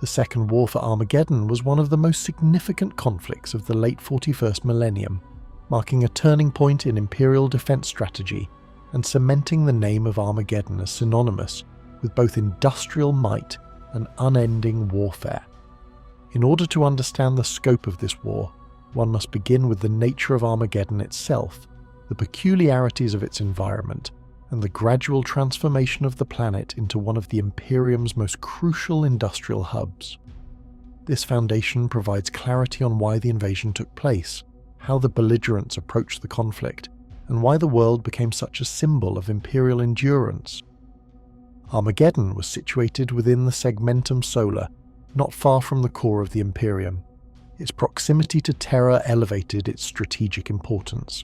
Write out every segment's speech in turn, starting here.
The Second War for Armageddon was one of the most significant conflicts of the late 41st millennium, marking a turning point in Imperial defense strategy and cementing the name of Armageddon as synonymous with both industrial might and unending warfare. In order to understand the scope of this war, one must begin with the nature of Armageddon itself, the peculiarities of its environment, and the gradual transformation of the planet into one of the Imperium's most crucial industrial hubs. This foundation provides clarity on why the invasion took place, how the belligerents approached the conflict, and why the world became such a symbol of Imperial endurance. Armageddon was situated within the segmentum solar, not far from the core of the Imperium. Its proximity to Terra elevated its strategic importance.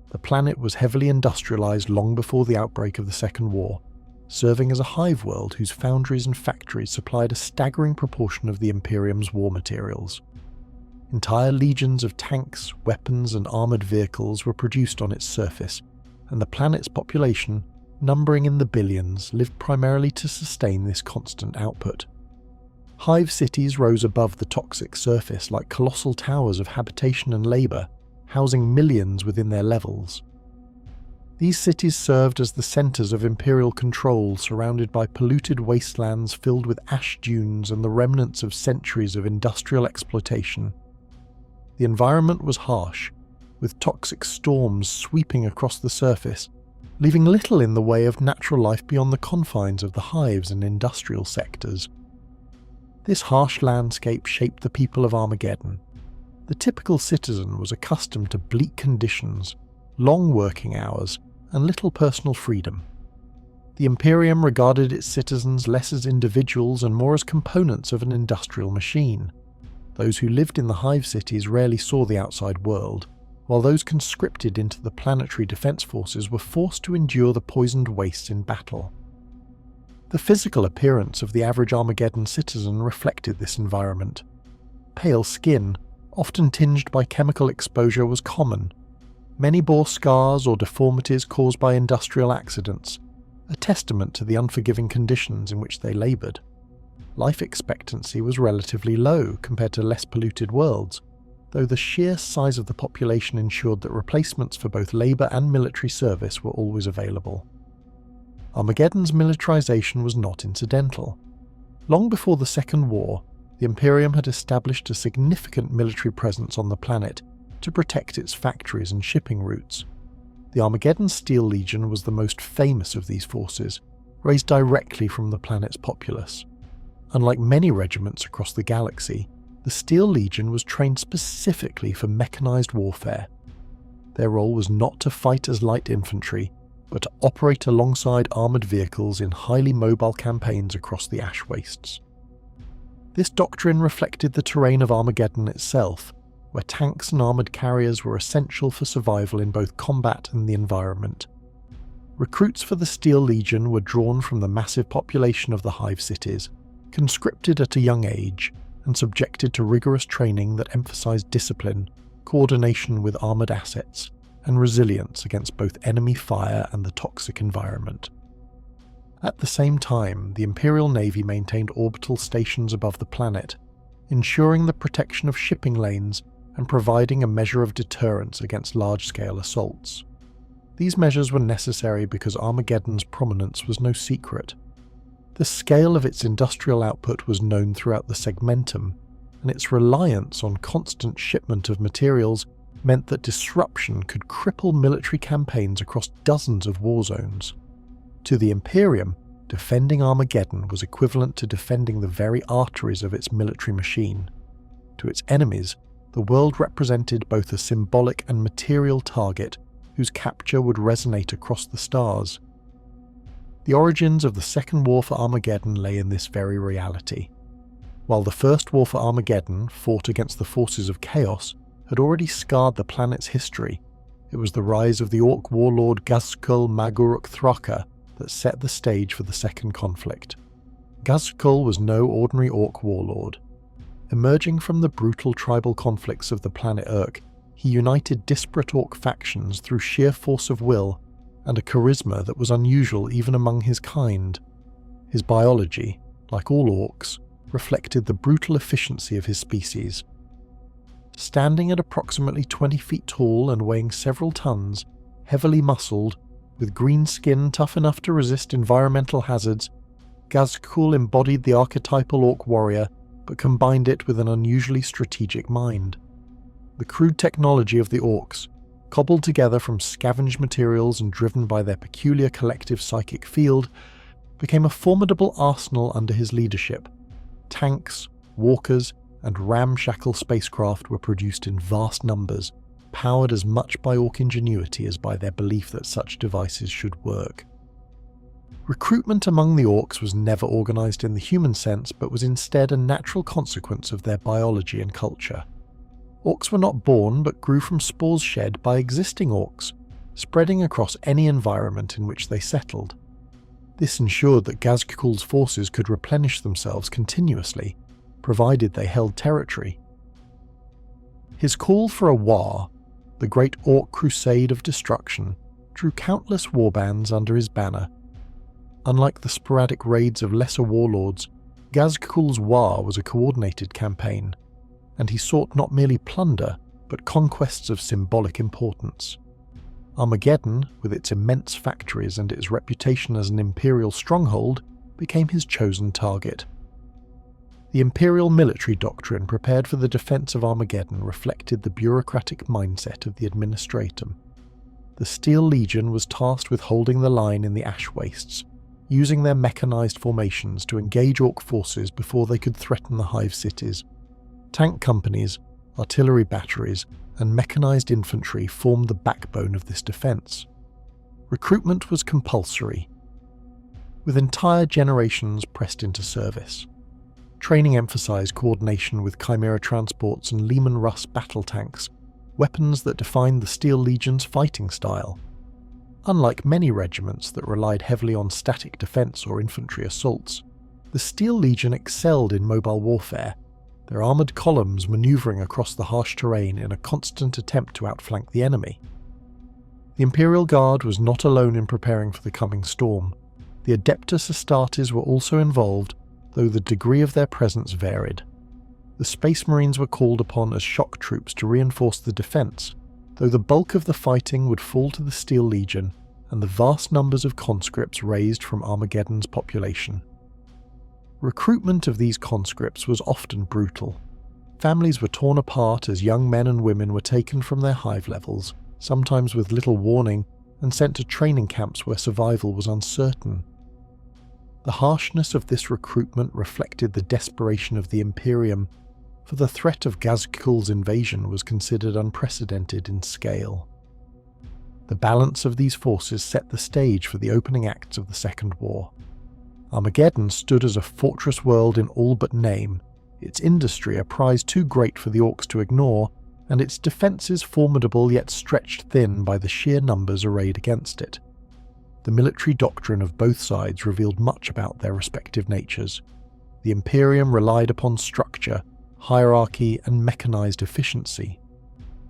The planet was heavily industrialized long before the outbreak of the Second War, serving as a hive world whose foundries and factories supplied a staggering proportion of the Imperium's war materials. Entire legions of tanks, weapons, and armored vehicles were produced on its surface, and the planet's population, numbering in the billions, lived primarily to sustain this constant output. Hive cities rose above the toxic surface like colossal towers of habitation and labor, housing millions within their levels. These cities served as the centers of Imperial control, surrounded by polluted wastelands filled with ash dunes and the remnants of centuries of industrial exploitation. The environment was harsh, with toxic storms sweeping across the surface, leaving little in the way of natural life beyond the confines of the hives and industrial sectors. This harsh landscape shaped the people of Armageddon. The typical citizen was accustomed to bleak conditions, long working hours, and little personal freedom. The Imperium regarded its citizens less as individuals and more as components of an industrial machine. Those who lived in the hive cities rarely saw the outside world, while those conscripted into the planetary defense forces were forced to endure the poisoned wastes in battle. The physical appearance of the average Armageddon citizen reflected this environment. Pale skin, often tinged by chemical exposure, was common. Many bore scars or deformities caused by industrial accidents, a testament to the unforgiving conditions in which they laboured. Life expectancy was relatively low compared to less polluted worlds, though the sheer size of the population ensured that replacements for both labour and military service were always available. Armageddon's militarization was not incidental. Long before the Second War, the Imperium had established a significant military presence on the planet to protect its factories and shipping routes. The Armageddon Steel Legion was the most famous of these forces, raised directly from the planet's populace. Unlike many regiments across the galaxy, the Steel Legion was trained specifically for mechanized warfare. Their role was not to fight as light infantry, but to operate alongside armoured vehicles in highly mobile campaigns across the ash wastes. This doctrine reflected the terrain of Armageddon itself, where tanks and armoured carriers were essential for survival in both combat and the environment. Recruits for the Steel Legion were drawn from the massive population of the hive cities, conscripted at a young age, and subjected to rigorous training that emphasized discipline, coordination with armoured assets, and resilience against both enemy fire and the toxic environment. At the same time, the Imperial Navy maintained orbital stations above the planet, ensuring the protection of shipping lanes and providing a measure of deterrence against large-scale assaults. These measures were necessary because Armageddon's prominence was no secret. The scale of its industrial output was known throughout the segmentum, and its reliance on constant shipment of materials meant that disruption could cripple military campaigns across dozens of war zones. To the Imperium, defending Armageddon was equivalent to defending the very arteries of its military machine. To its enemies, the world represented both a symbolic and material target whose capture would resonate across the stars. The origins of the Second War for Armageddon lay in this very reality. While the First War for Armageddon, fought against the forces of chaos, had already scarred the planet's history, it was the rise of the Orc warlord Ghazghkull Mag Uruk Thraka that set the stage for the second conflict. Ghazghkull was no ordinary Orc warlord. Emerging from the brutal tribal conflicts of the planet Urk, he united disparate Orc factions through sheer force of will and a charisma that was unusual even among his kind. His biology, like all Orcs, reflected the brutal efficiency of his species. Standing at approximately 20 feet tall and weighing several tons, heavily muscled, with green skin tough enough to resist environmental hazards, Ghazghkull embodied the archetypal orc warrior but combined it with an unusually strategic mind. The crude technology of the orcs, cobbled together from scavenged materials and driven by their peculiar collective psychic field, became a formidable arsenal under his leadership. Tanks, walkers, and ramshackle spacecraft were produced in vast numbers, powered as much by orc ingenuity as by their belief that such devices should work. Recruitment among the orcs was never organised in the human sense, but was instead a natural consequence of their biology and culture. Orcs were not born, but grew from spores shed by existing orcs, spreading across any environment in which they settled. This ensured that Ghazghkull's forces could replenish themselves continuously, provided they held territory. His call for a Waaagh, the great orc crusade of destruction, drew countless warbands under his banner. Unlike the sporadic raids of lesser warlords, Ghazghkull's Waaagh was a coordinated campaign, and he sought not merely plunder, but conquests of symbolic importance. Armageddon, with its immense factories and its reputation as an Imperial stronghold, became his chosen target. The Imperial military doctrine prepared for the defense of Armageddon reflected the bureaucratic mindset of the administratum. The Steel Legion was tasked with holding the line in the ash wastes, using their mechanized formations to engage orc forces before they could threaten the hive cities. Tank companies, artillery batteries, and mechanized infantry formed the backbone of this defense. Recruitment was compulsory, with entire generations pressed into service. Training emphasized coordination with Chimera transports and Lehman Russ battle tanks, weapons that defined the Steel Legion's fighting style. Unlike many regiments that relied heavily on static defense or infantry assaults, the Steel Legion excelled in mobile warfare, their armoured columns manoeuvring across the harsh terrain in a constant attempt to outflank the enemy. The Imperial Guard was not alone in preparing for the coming storm. The Adeptus Astartes were also involved, though the degree of their presence varied. The Space Marines were called upon as shock troops to reinforce the defence, though the bulk of the fighting would fall to the Steel Legion and the vast numbers of conscripts raised from Armageddon's population. Recruitment of these conscripts was often brutal. Families were torn apart as young men and women were taken from their hive levels, sometimes with little warning, and sent to training camps where survival was uncertain. The harshness of this recruitment reflected the desperation of the Imperium, for the threat of Ghazghkull's invasion was considered unprecedented in scale. The balance of these forces set the stage for the opening acts of the Second War. Armageddon stood as a fortress world in all but name, its industry a prize too great for the orcs to ignore, and its defences formidable yet stretched thin by the sheer numbers arrayed against it. The military doctrine of both sides revealed much about their respective natures. The Imperium relied upon structure, hierarchy, and mechanized efficiency.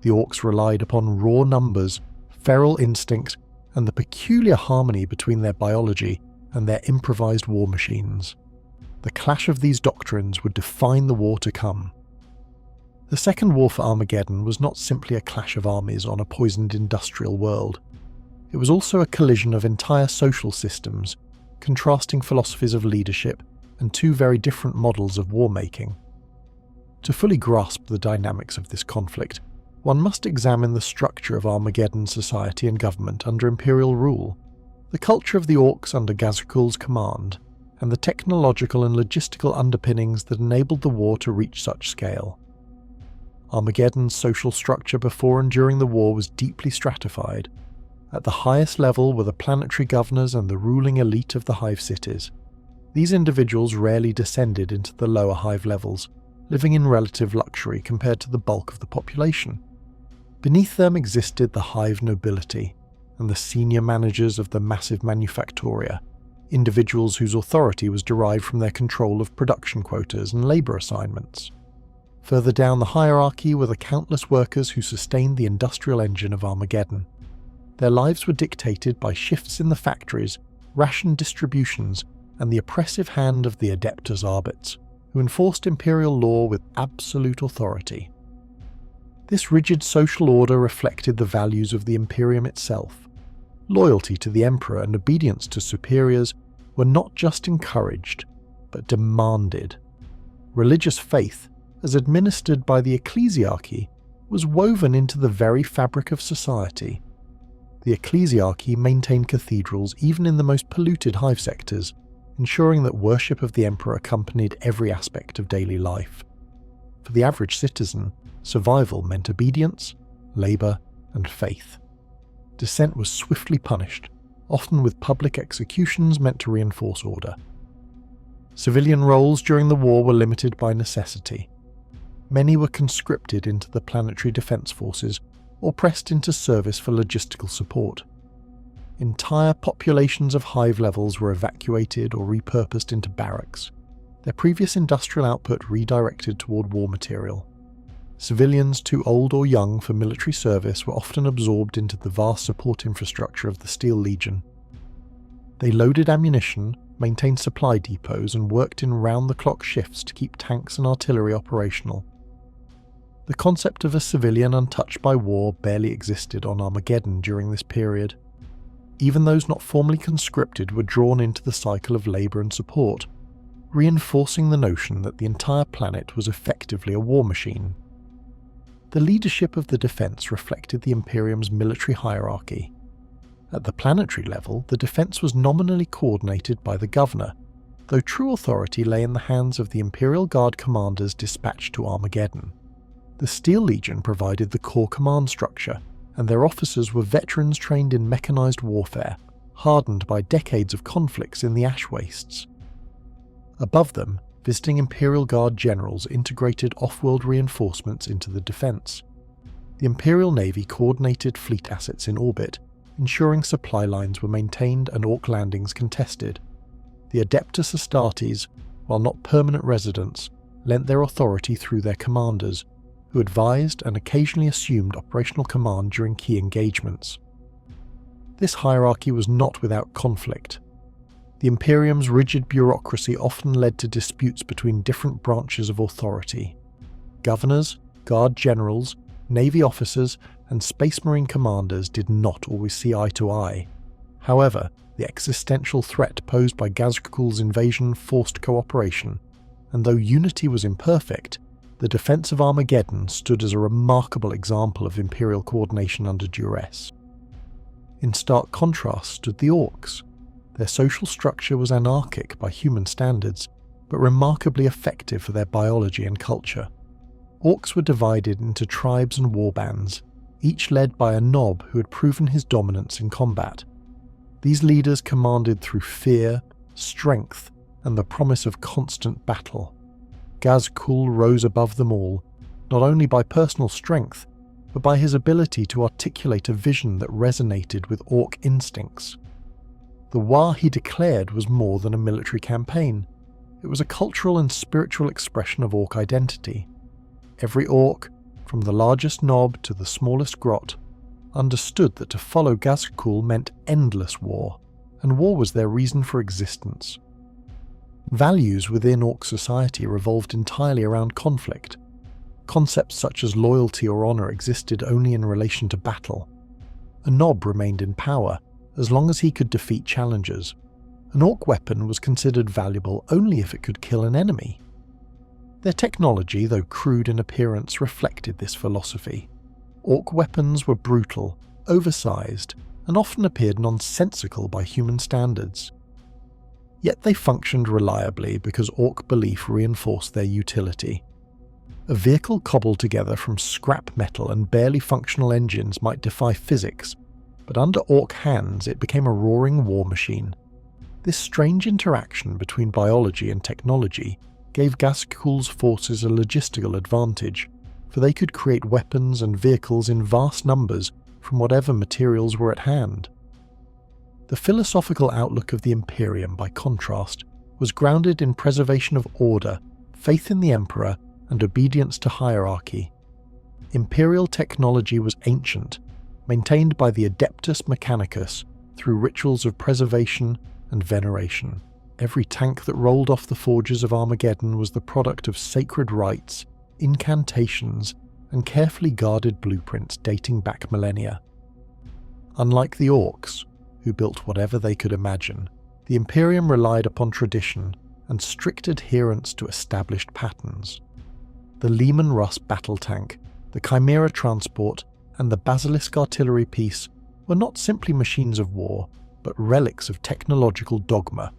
The orcs relied upon raw numbers, feral instinct, and the peculiar harmony between their biology and their improvised war machines. The clash of these doctrines would define the war to come. The Second War for Armageddon was not simply a clash of armies on a poisoned industrial world. It was also a collision of entire social systems, contrasting philosophies of leadership and two very different models of war-making. To fully grasp the dynamics of this conflict, one must examine the structure of Armageddon society and government under Imperial rule, the culture of the orcs under Ghazghkull's command, and the technological and logistical underpinnings that enabled the war to reach such scale. Armageddon's social structure before and during the war was deeply stratified. At the highest level were the planetary governors and the ruling elite of the hive cities. These individuals rarely descended into the lower hive levels, living in relative luxury compared to the bulk of the population. Beneath them existed the hive nobility and the senior managers of the massive manufactoria, individuals whose authority was derived from their control of production quotas and labour assignments. Further down the hierarchy were the countless workers who sustained the industrial engine of Armageddon. Their lives were dictated by shifts in the factories, ration distributions, and the oppressive hand of the Adeptus Arbits. who enforced imperial law with absolute authority. This rigid social order reflected the values of the Imperium itself. Loyalty to the Emperor and obedience to superiors were not just encouraged, but demanded. Religious faith, as administered by the ecclesiarchy, was woven into the very fabric of society. The ecclesiarchy maintained cathedrals even in the most polluted hive sectors, ensuring that worship of the Emperor accompanied every aspect of daily life. For the average citizen, survival meant obedience, labour, and faith. Dissent was swiftly punished, often with public executions meant to reinforce order. Civilian roles during the war were limited by necessity. Many were conscripted into the planetary defence forces or pressed into service for logistical support. Entire populations of hive levels were evacuated or repurposed into barracks, their previous industrial output redirected toward war material. Civilians too old or young for military service were often absorbed into the vast support infrastructure of the Steel Legion. They loaded ammunition, maintained supply depots, and worked in round-the-clock shifts to keep tanks and artillery operational. The concept of a civilian untouched by war barely existed on Armageddon during this period. Even those not formally conscripted were drawn into the cycle of labour and support, reinforcing the notion that the entire planet was effectively a war machine. The leadership of the defence reflected the Imperium's military hierarchy. At the planetary level, the defence was nominally coordinated by the governor, though true authority lay in the hands of the Imperial Guard commanders dispatched to Armageddon. The Steel Legion provided the core command structure, and their officers were veterans trained in mechanised warfare, hardened by decades of conflicts in the ash wastes. Above them, visiting Imperial Guard generals integrated off-world reinforcements into the defence. The Imperial Navy coordinated fleet assets in orbit, ensuring supply lines were maintained and Orc landings contested. The Adeptus Astartes, while not permanent residents, lent their authority through their commanders, who advised and occasionally assumed operational command during key engagements. This hierarchy was not without conflict. The Imperium's rigid bureaucracy often led to disputes between different branches of authority. Governors, guard generals, navy officers, and space marine commanders did not always see eye to eye. However, the existential threat posed by Ghazghkull's invasion forced cooperation, and though unity was imperfect, the defence of Armageddon stood as a remarkable example of Imperial coordination under duress. In stark contrast stood the Orcs. Their social structure was anarchic by human standards, but remarkably effective for their biology and culture. Orcs were divided into tribes and warbands, each led by a nob who had proven his dominance in combat. These leaders commanded through fear, strength, and the promise of constant battle. Ghazghkull rose above them all, not only by personal strength, but by his ability to articulate a vision that resonated with Orc instincts. The Waaagh, he declared, was more than a military campaign. It was a cultural and spiritual expression of Orc identity. Every Orc, from the largest knob to the smallest grot, understood that to follow Ghazghkull meant endless war, and war was their reason for existence. Values within Orc society revolved entirely around conflict. Concepts such as loyalty or honour existed only in relation to battle. A nob remained in power as long as he could defeat challengers. An Orc weapon was considered valuable only if it could kill an enemy. Their technology, though crude in appearance, reflected this philosophy. Orc weapons were brutal, oversized, and often appeared nonsensical by human standards. Yet they functioned reliably because Orc belief reinforced their utility. A vehicle cobbled together from scrap metal and barely functional engines might defy physics, but under Orc hands it became a roaring war machine. This strange interaction between biology and technology gave Ghazghkull's forces a logistical advantage, for they could create weapons and vehicles in vast numbers from whatever materials were at hand. The philosophical outlook of the Imperium, by contrast, was grounded in preservation of order, faith in the Emperor, and obedience to hierarchy. Imperial technology was ancient, maintained by the Adeptus Mechanicus through rituals of preservation and veneration. Every tank that rolled off the forges of Armageddon was the product of sacred rites, incantations, and carefully guarded blueprints dating back millennia. Unlike the Orcs, who built whatever they could imagine, the Imperium relied upon tradition and strict adherence to established patterns. The Lehman Russ battle tank, the Chimera transport, and the Basilisk artillery piece were not simply machines of war, but relics of technological dogma.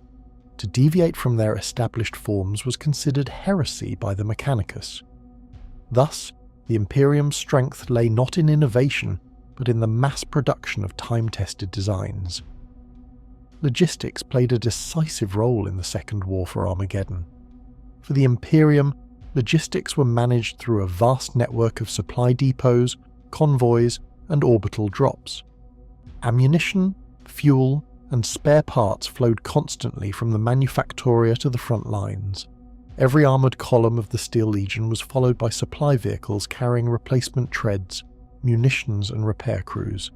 To deviate from their established forms was considered heresy by the Mechanicus. Thus, the Imperium's strength lay not in innovation, but in the mass production of time-tested designs. Logistics played a decisive role in the Second War for Armageddon. For the Imperium, logistics were managed through a vast network of supply depots, convoys, and orbital drops. Ammunition, fuel, and spare parts flowed constantly from the Manufactoria to the front lines. Every armoured column of the Steel Legion was followed by supply vehicles carrying replacement treads, munitions, and repair crews.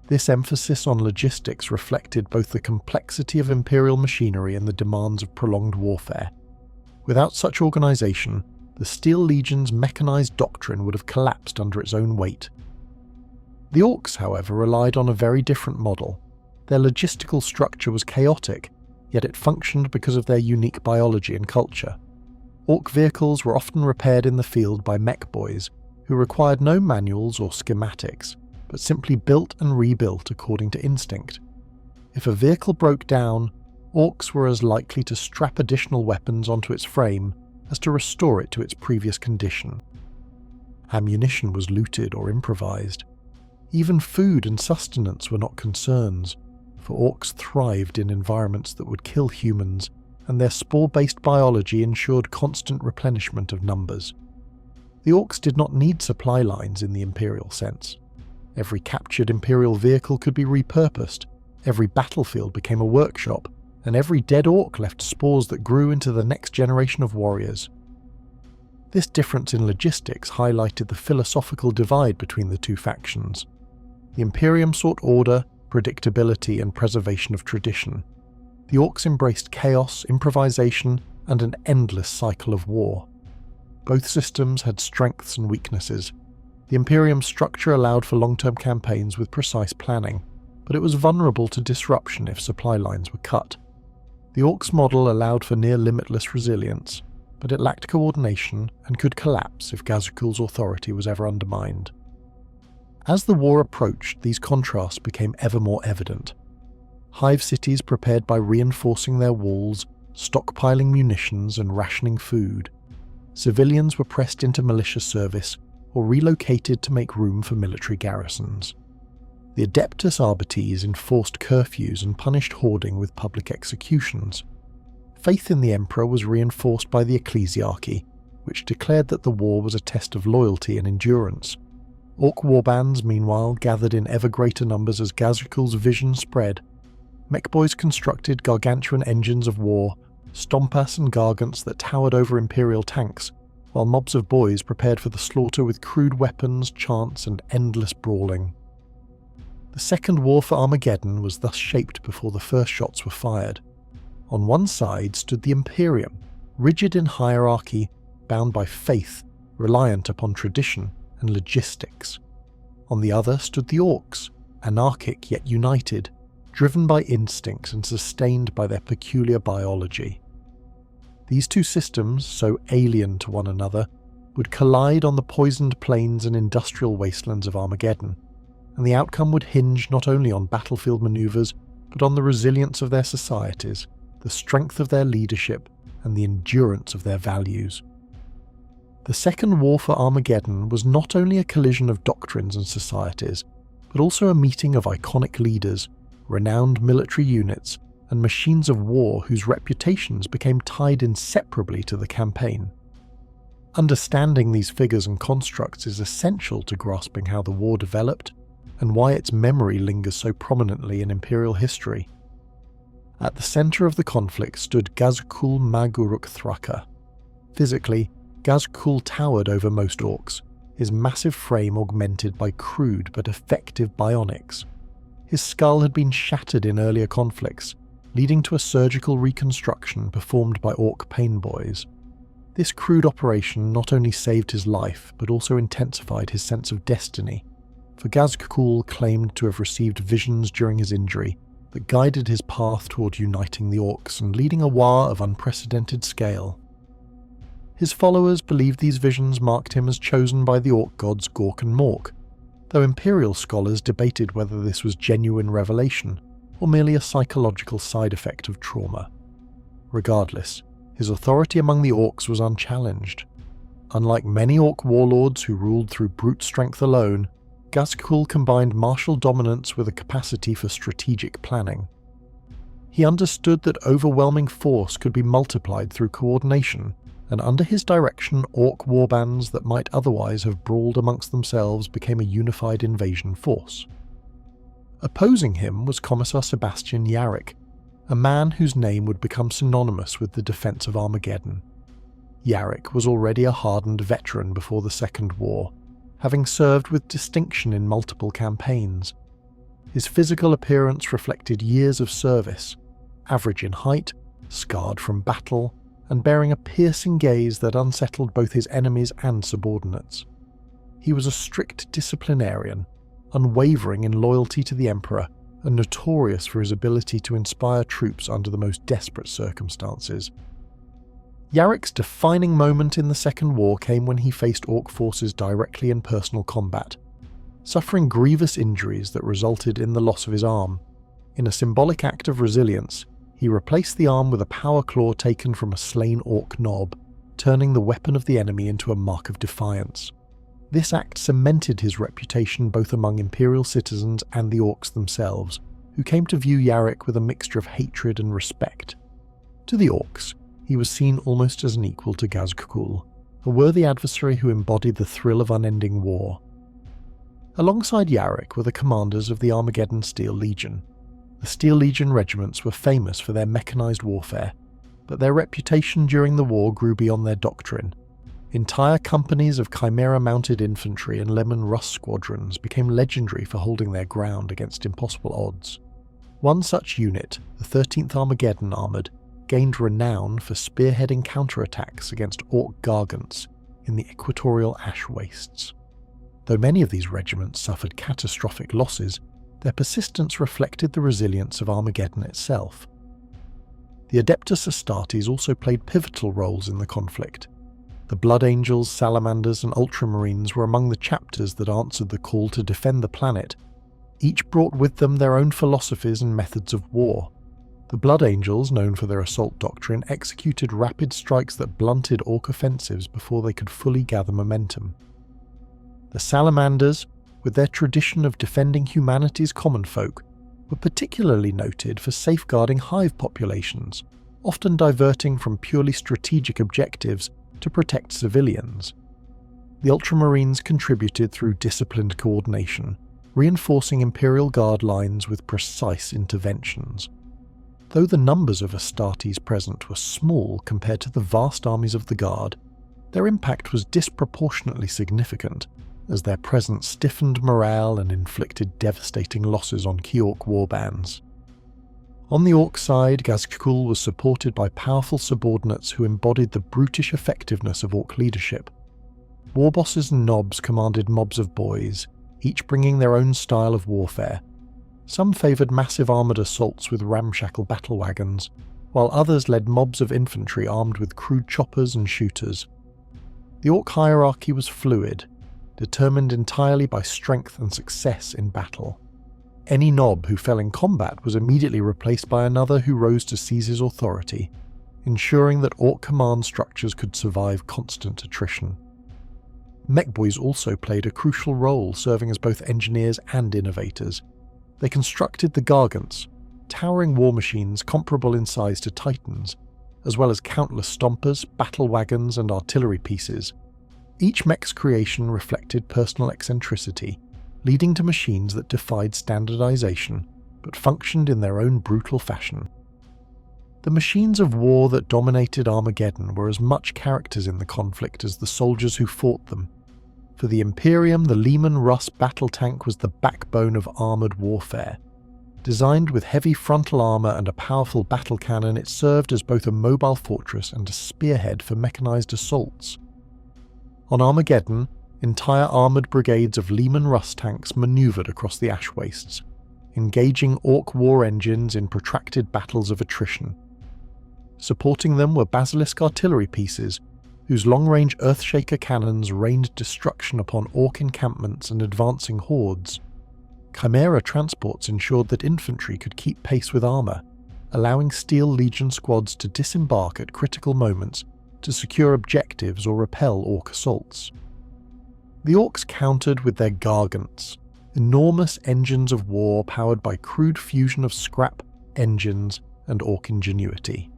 This emphasis on logistics reflected both the complexity of Imperial machinery and the demands of prolonged warfare. Without such organisation, the Steel Legion's mechanised doctrine would have collapsed under its own weight. The Orcs, however, relied on a very different model. Their logistical structure was chaotic, yet it functioned because of their unique biology and culture. Orc vehicles were often repaired in the field by mech boys, who required no manuals or schematics, but simply built and rebuilt according to instinct. If a vehicle broke down, Orcs were as likely to strap additional weapons onto its frame as to restore it to its previous condition. Ammunition was looted or improvised. Even food and sustenance were not concerns, for Orcs thrived in environments that would kill humans, and their spore-based biology ensured constant replenishment of numbers. The Orcs did not need supply lines in the Imperial sense. Every captured Imperial vehicle could be repurposed, every battlefield became a workshop, and every dead Orc left spores that grew into the next generation of warriors. This difference in logistics highlighted the philosophical divide between the two factions. The Imperium sought order, predictability, and preservation of tradition. The Orcs embraced chaos, improvisation, and an endless cycle of war. Both systems had strengths and weaknesses. The Imperium's structure allowed for long-term campaigns with precise planning, but it was vulnerable to disruption if supply lines were cut. The Orcs model allowed for near-limitless resilience, but it lacked coordination and could collapse if Ghazghkull's authority was ever undermined. As the war approached, these contrasts became ever more evident. Hive cities prepared by reinforcing their walls, stockpiling munitions, and rationing food. Civilians were pressed into militia service or relocated to make room for military garrisons. The Adeptus Arbites enforced curfews and punished hoarding with public executions. Faith in the Emperor was reinforced by the Ecclesiarchy, which declared that the war was a test of loyalty and endurance. Orc warbands, meanwhile, gathered in ever greater numbers as Ghazghkull's vision spread. Mechboys constructed gargantuan engines of war, stompas and gargants that towered over Imperial tanks, while mobs of boys prepared for the slaughter with crude weapons, chants, and endless brawling. The Second War for Armageddon was thus shaped before the first shots were fired. On one side stood the Imperium, rigid in hierarchy, bound by faith, reliant upon tradition and logistics. On the other stood the Orcs, anarchic yet united, driven by instincts and sustained by their peculiar biology. These two systems, so alien to one another, would collide on the poisoned plains and industrial wastelands of Armageddon, and the outcome would hinge not only on battlefield maneuvers, but on the resilience of their societies, the strength of their leadership, and the endurance of their values. The Second War for Armageddon was not only a collision of doctrines and societies, but also a meeting of iconic leaders, renowned military units, and machines of war whose reputations became tied inseparably to the campaign. Understanding these figures and constructs is essential to grasping how the war developed, and why its memory lingers so prominently in Imperial history. At the centre of the conflict stood Ghazghkull Mag Uruk Thraka. Physically, Ghazghkull towered over most Orcs, his massive frame augmented by crude but effective bionics. His skull had been shattered in earlier conflicts, leading to a surgical reconstruction performed by Orc pain boys. This crude operation not only saved his life, but also intensified his sense of destiny, for Ghazghkull claimed to have received visions during his injury that guided his path toward uniting the Orcs and leading a Waaagh of unprecedented scale. His followers believed these visions marked him as chosen by the Orc gods Gork and Mork, though Imperial scholars debated whether this was genuine revelation or merely a psychological side effect of trauma. Regardless, his authority among the Orcs was unchallenged. Unlike many Orc warlords who ruled through brute strength alone, Ghazghkull combined martial dominance with a capacity for strategic planning. He understood that overwhelming force could be multiplied through coordination, and under his direction Orc warbands that might otherwise have brawled amongst themselves became a unified invasion force. Opposing him was Commissar Yarrick, a man whose name would become synonymous with the defense of Armageddon. Yarrick was already a hardened veteran before the Second War, having served with distinction in multiple campaigns. His physical appearance reflected years of service, average in height, scarred from battle, and bearing a piercing gaze that unsettled both his enemies and subordinates. He was a strict disciplinarian, unwavering in loyalty to the Emperor, and notorious for his ability to inspire troops under the most desperate circumstances. Yarrick's defining moment in the Second War came when he faced Orc forces directly in personal combat, suffering grievous injuries that resulted in the loss of his arm. In a symbolic act of resilience, he replaced the arm with a power claw taken from a slain Orc nob, turning the weapon of the enemy into a mark of defiance. This act cemented his reputation both among Imperial citizens and the Orcs themselves, who came to view Yarrick with a mixture of hatred and respect. To the Orcs, he was seen almost as an equal to Ghazghkull, a worthy adversary who embodied the thrill of unending war. Alongside Yarrick were the commanders of the Armageddon Steel Legion. The Steel Legion regiments were famous for their mechanized warfare, but their reputation during the war grew beyond their doctrine. Entire companies of Chimera-mounted infantry and Lemon Rust squadrons became legendary for holding their ground against impossible odds. One such unit, the 13th Armageddon Armoured, gained renown for spearheading counterattacks against Orc gargants in the equatorial ash wastes. Though many of these regiments suffered catastrophic losses, their persistence reflected the resilience of Armageddon itself. The Adeptus Astartes also played pivotal roles in the conflict. The Blood Angels, Salamanders, and Ultramarines were among the chapters that answered the call to defend the planet. Each brought with them their own philosophies and methods of war. The Blood Angels, known for their assault doctrine, executed rapid strikes that blunted Orc offensives before they could fully gather momentum. The Salamanders, with their tradition of defending humanity's common folk, were particularly noted for safeguarding hive populations, often diverting from purely strategic objectives to protect civilians. The Ultramarines contributed through disciplined coordination, reinforcing Imperial Guard lines with precise interventions. Though the numbers of Astartes present were small compared to the vast armies of the Guard, their impact was disproportionately significant, as their presence stiffened morale and inflicted devastating losses on key Orc warbands. On the Orc side, Ghazghkull was supported by powerful subordinates who embodied the brutish effectiveness of Orc leadership. Warbosses and nobs commanded mobs of boys, each bringing their own style of warfare. Some favoured massive armoured assaults with ramshackle battle wagons, while others led mobs of infantry armed with crude choppers and shooters. The Orc hierarchy was fluid, determined entirely by strength and success in battle. Any nob who fell in combat was immediately replaced by another who rose to seize his authority, ensuring that Orc command structures could survive constant attrition. Mechboys also played a crucial role, serving as both engineers and innovators. They constructed the Gargants, towering war machines comparable in size to Titans, as well as countless stompers, battle wagons, and artillery pieces. Each mech's creation reflected personal eccentricity, leading to machines that defied standardization, but functioned in their own brutal fashion. The machines of war that dominated Armageddon were as much characters in the conflict as the soldiers who fought them. For the Imperium, the Leman Russ battle tank was the backbone of armoured warfare. Designed with heavy frontal armour and a powerful battle cannon, it served as both a mobile fortress and a spearhead for mechanised assaults. On Armageddon, entire armoured brigades of Leman Russ tanks manoeuvred across the ash wastes, engaging Orc war engines in protracted battles of attrition. Supporting them were Basilisk artillery pieces, whose long-range Earthshaker cannons rained destruction upon Orc encampments and advancing hordes. Chimera transports ensured that infantry could keep pace with armour, allowing Steel Legion squads to disembark at critical moments to secure objectives or repel Orc assaults. The Orcs countered with their Gargants, enormous engines of war powered by crude fusion of scrap, engines, and Orc ingenuity.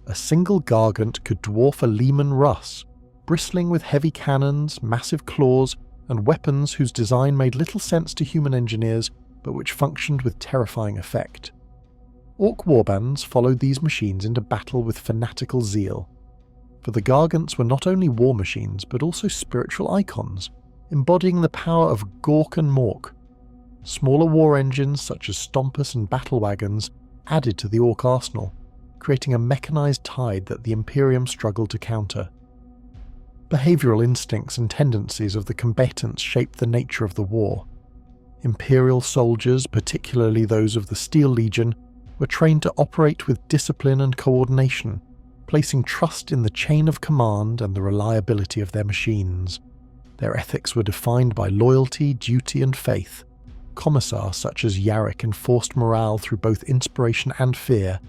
A single Gargant could dwarf a Leman Russ, bristling with heavy cannons, massive claws, and weapons whose design made little sense to human engineers, but which functioned with terrifying effect. Orc warbands followed these machines into battle with fanatical zeal, for the Gargants were not only war machines, but also spiritual icons, embodying the power of Gork and Mork. Smaller war engines such as Stompus and battle wagons added to the Orc arsenal, creating a mechanised tide that the Imperium struggled to counter. Behavioural instincts and tendencies of the combatants shaped the nature of the war. Imperial soldiers, particularly those of the Steel Legion, were trained to operate with discipline and coordination, placing trust in the chain of command and the reliability of their machines. Their ethics were defined by loyalty, duty and faith. Commissars such as Yarrick enforced morale through both inspiration and fear,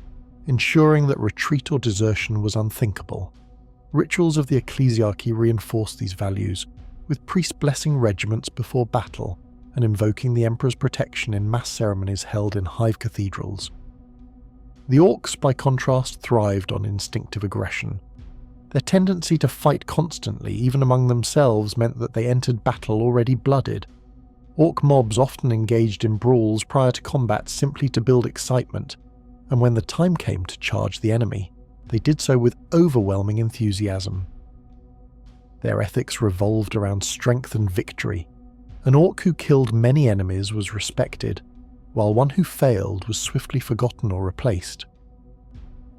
ensuring that retreat or desertion was unthinkable. Rituals of the ecclesiarchy reinforced these values, with priests blessing regiments before battle and invoking the Emperor's protection in mass ceremonies held in hive cathedrals. The Orcs, by contrast, thrived on instinctive aggression. Their tendency to fight constantly, even among themselves, meant that they entered battle already blooded. Orc mobs often engaged in brawls prior to combat simply to build excitement, and when the time came to charge the enemy, they did so with overwhelming enthusiasm. Their ethics revolved around strength and victory. An Orc who killed many enemies was respected, while one who failed was swiftly forgotten or replaced.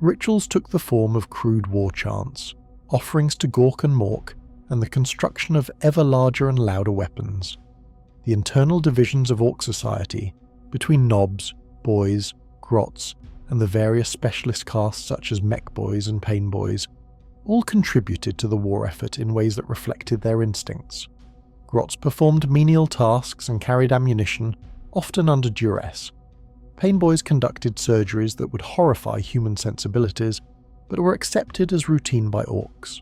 Rituals took the form of crude war chants, offerings to Gork and Mork, and the construction of ever larger and louder weapons. The internal divisions of Orc society, between Nobs, Boys, Grots, and the various specialist castes such as Mech Boys and Pain Boys, all contributed to the war effort in ways that reflected their instincts. Grots performed menial tasks and carried ammunition, often under duress. Pain Boys conducted surgeries that would horrify human sensibilities, but were accepted as routine by Orcs.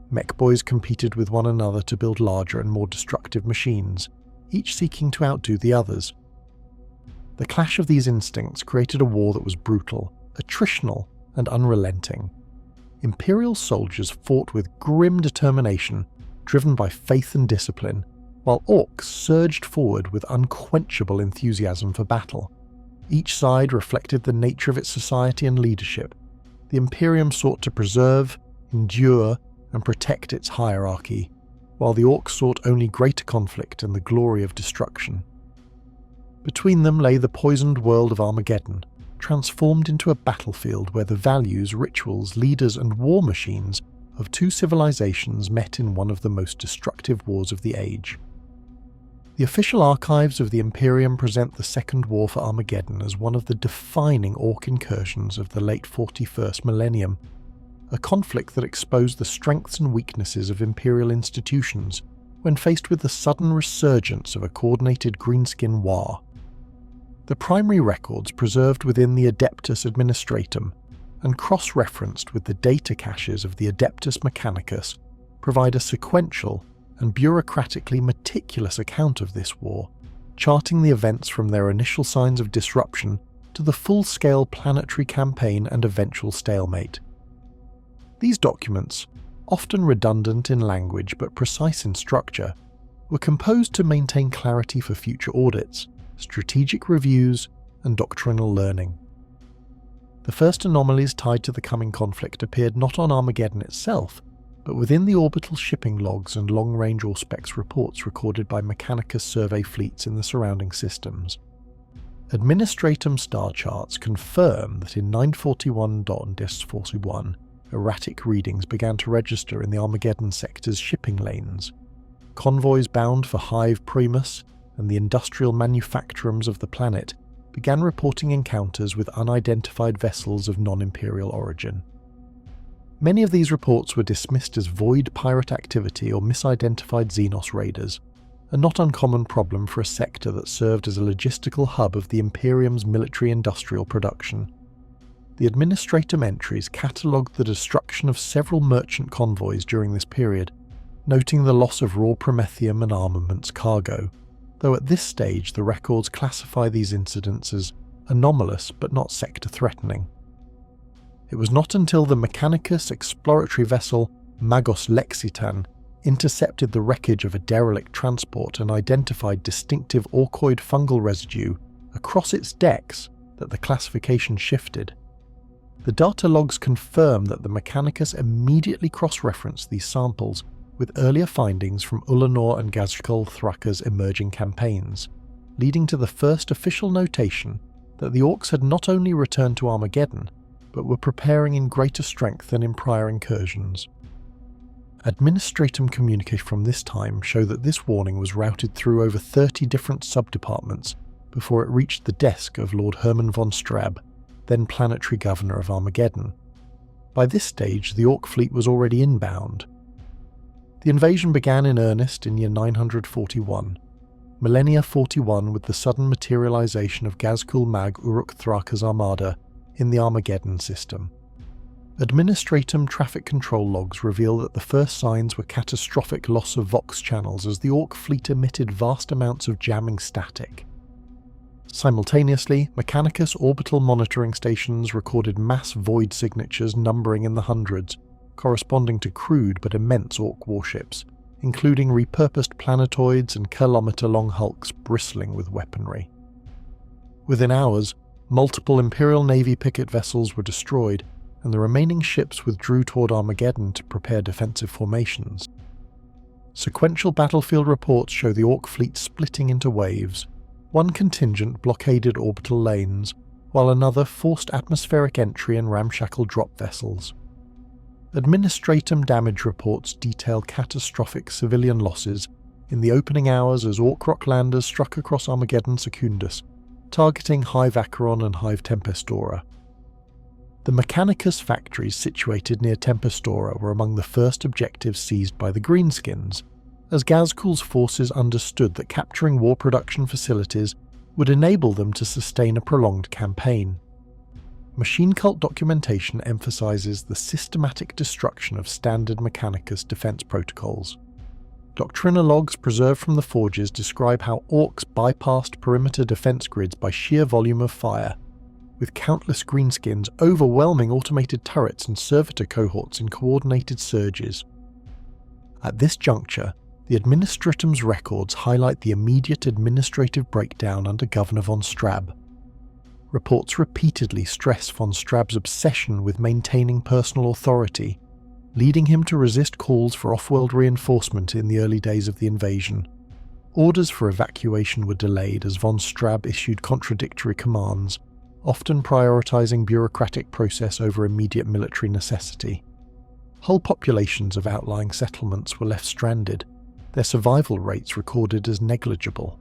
Mech Boys competed with one another to build larger and more destructive machines, each seeking to outdo the others. The clash of these instincts created a war that was brutal, attritional, and unrelenting. Imperial soldiers fought with grim determination, driven by faith and discipline, while Orcs surged forward with unquenchable enthusiasm for battle. Each side reflected the nature of its society and leadership. The Imperium sought to preserve, endure, and protect its hierarchy, while the Orcs sought only greater conflict and the glory of destruction. Between them lay the poisoned world of Armageddon, transformed into a battlefield where the values, rituals, leaders, and war machines of two civilizations met in one of the most destructive wars of the age. The official archives of the Imperium present the Second War for Armageddon as one of the defining Orc incursions of the late 41st millennium, a conflict that exposed the strengths and weaknesses of Imperial institutions when faced with the sudden resurgence of a coordinated greenskin Waaagh. The primary records preserved within the Adeptus Administratum and cross-referenced with the data caches of the Adeptus Mechanicus provide a sequential and bureaucratically meticulous account of this war, charting the events from their initial signs of disruption to the full-scale planetary campaign and eventual stalemate. These documents, often redundant in language but precise in structure, were composed to maintain clarity for future audits, strategic reviews, and doctrinal learning. The first anomalies tied to the coming conflict appeared not on Armageddon itself, but within the orbital shipping logs and long-range Auspex reports recorded by Mechanicus survey fleets in the surrounding systems. Administratum star charts confirm that in 941.41, erratic readings began to register in the Armageddon sector's shipping lanes. Convoys bound for Hive Primus and the industrial manufacturums of the planet began reporting encounters with unidentified vessels of non-Imperial origin. Many of these reports were dismissed as void pirate activity or misidentified xenos raiders, a not uncommon problem for a sector that served as a logistical hub of the Imperium's military-industrial production. The Administratum entries catalogued the destruction of several merchant convoys during this period, noting the loss of raw promethium and armaments cargo, though at this stage the records classify these incidents as anomalous but not sector-threatening. It was not until the Mechanicus exploratory vessel Magos Lexitan intercepted the wreckage of a derelict transport and identified distinctive orcoid fungal residue across its decks that the classification shifted. The data logs confirm that the Mechanicus immediately cross-referenced these samples with earlier findings from Ulanor and Ghazghkull Thraka's emerging campaigns, leading to the first official notation that the Orcs had not only returned to Armageddon, but were preparing in greater strength than in prior incursions. Administratum communiques from this time show that this warning was routed through over 30 different sub-departments before it reached the desk of Lord Hermann von Strab, then planetary governor of Armageddon. By this stage, the Orc fleet was already inbound. The invasion began in earnest in year 941, Millennia 41, with the sudden materialization of Ghazghkull Mag Uruk Thraka's armada in the Armageddon system. Administratum traffic control logs reveal that the first signs were catastrophic loss of Vox channels as the Orc fleet emitted vast amounts of jamming static. Simultaneously, Mechanicus orbital monitoring stations recorded mass void signatures numbering in the hundreds, corresponding to crude but immense Orc warships, including repurposed planetoids and kilometre-long hulks bristling with weaponry. Within hours, multiple Imperial Navy picket vessels were destroyed, and the remaining ships withdrew toward Armageddon to prepare defensive formations. Sequential battlefield reports show the Orc fleet splitting into waves. One contingent blockaded orbital lanes, while another forced atmospheric entry and ramshackle drop vessels. Administratum damage reports detail catastrophic civilian losses in the opening hours as Orc rock landers struck across Armageddon Secundus, targeting Hive Acheron and Hive Tempestora. The Mechanicus factories situated near Tempestora were among the first objectives seized by the Greenskins, as Ghazghkull's forces understood that capturing war production facilities would enable them to sustain a prolonged campaign. Machine cult documentation emphasizes the systematic destruction of standard Mechanicus defense protocols. Doctrina logs preserved from the forges describe how Orcs bypassed perimeter defense grids by sheer volume of fire, with countless greenskins overwhelming automated turrets and servitor cohorts in coordinated surges. At this juncture, the Administratum's records highlight the immediate administrative breakdown under Governor von Strab. Reports repeatedly stress von Strab's obsession with maintaining personal authority, leading him to resist calls for off-world reinforcement in the early days of the invasion. Orders for evacuation were delayed as von Strab issued contradictory commands, often prioritizing bureaucratic process over immediate military necessity. Whole populations of outlying settlements were left stranded, their survival rates recorded as negligible.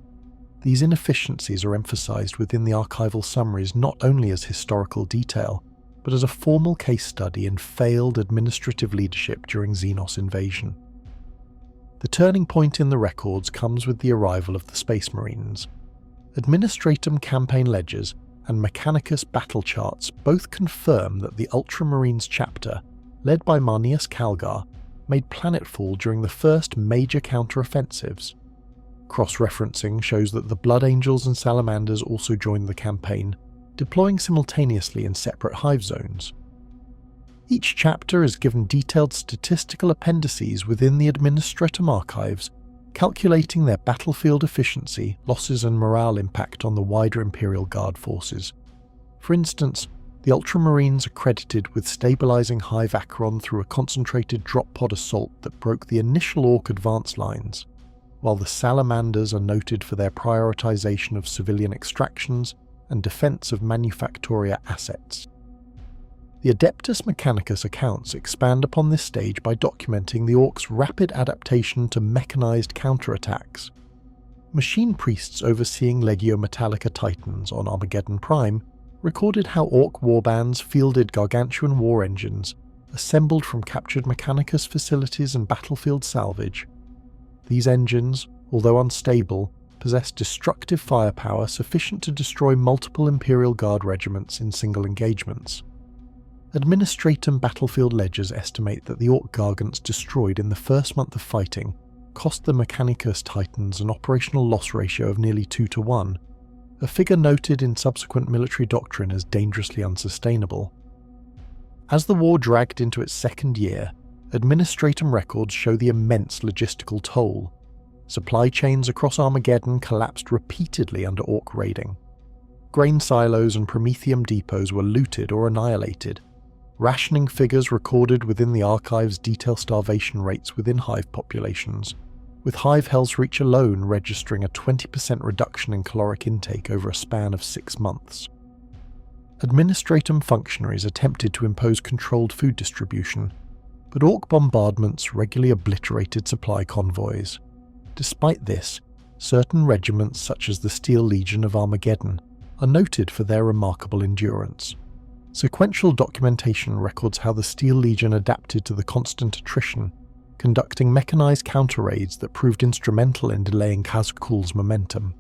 These inefficiencies are emphasized within the archival summaries not only as historical detail, but as a formal case study in failed administrative leadership during Xenos invasion. The turning point in the records comes with the arrival of the Space Marines. Administratum campaign ledgers and Mechanicus battle charts both confirm that the Ultramarines chapter, led by Marneus Calgar, made planetfall during the first major counter-offensives. Cross-referencing shows that the Blood Angels and Salamanders also joined the campaign, deploying simultaneously in separate hive zones. Each chapter is given detailed statistical appendices within the Administratum archives, calculating their battlefield efficiency, losses and morale impact on the wider Imperial Guard forces. For instance, the Ultramarines are credited with stabilizing Hive Acheron through a concentrated drop pod assault that broke the initial Orc advance lines, while the Salamanders are noted for their prioritization of civilian extractions and defense of Manufactoria assets. The Adeptus Mechanicus accounts expand upon this stage by documenting the Orcs' rapid adaptation to mechanized counterattacks. Machine priests overseeing Legio Metallica Titans on Armageddon Prime recorded how Orc warbands fielded gargantuan war engines, assembled from captured Mechanicus facilities and battlefield salvage. These engines, although unstable, possessed destructive firepower sufficient to destroy multiple Imperial Guard regiments in single engagements. Administratum battlefield ledgers estimate that the Orc Gargants destroyed in the first month of fighting cost the Mechanicus Titans an operational loss ratio of nearly 2-1, a figure noted in subsequent military doctrine as dangerously unsustainable. As the war dragged into its second year, Administratum records show the immense logistical toll. Supply chains across Armageddon collapsed repeatedly under Orc raiding. Grain silos and Prometheum depots were looted or annihilated. Rationing figures recorded within the archives detail starvation rates within hive populations, with Hive Hellsreach alone registering a 20% reduction in caloric intake over a span of 6 months. Administratum functionaries attempted to impose controlled food distribution, but Orc bombardments regularly obliterated supply convoys. Despite this, certain regiments such as the Steel Legion of Armageddon are noted for their remarkable endurance. Sequential documentation records how the Steel Legion adapted to the constant attrition, conducting mechanized counter-raids that proved instrumental in delaying Ghazghkull's momentum.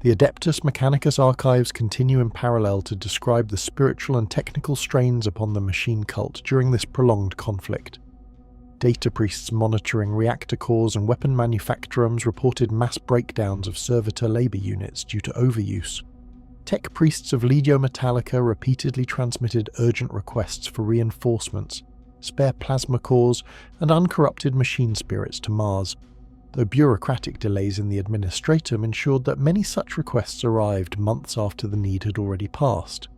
The Adeptus Mechanicus archives continue in parallel to describe the spiritual and technical strains upon the machine cult during this prolonged conflict. Data priests monitoring reactor cores and weapon manufactorums reported mass breakdowns of servitor labor units due to overuse. Tech priests of Legio Metallica repeatedly transmitted urgent requests for reinforcements, spare plasma cores, and uncorrupted machine spirits to Mars, though bureaucratic delays in the Administratum ensured that many such requests arrived months after the need had already passed.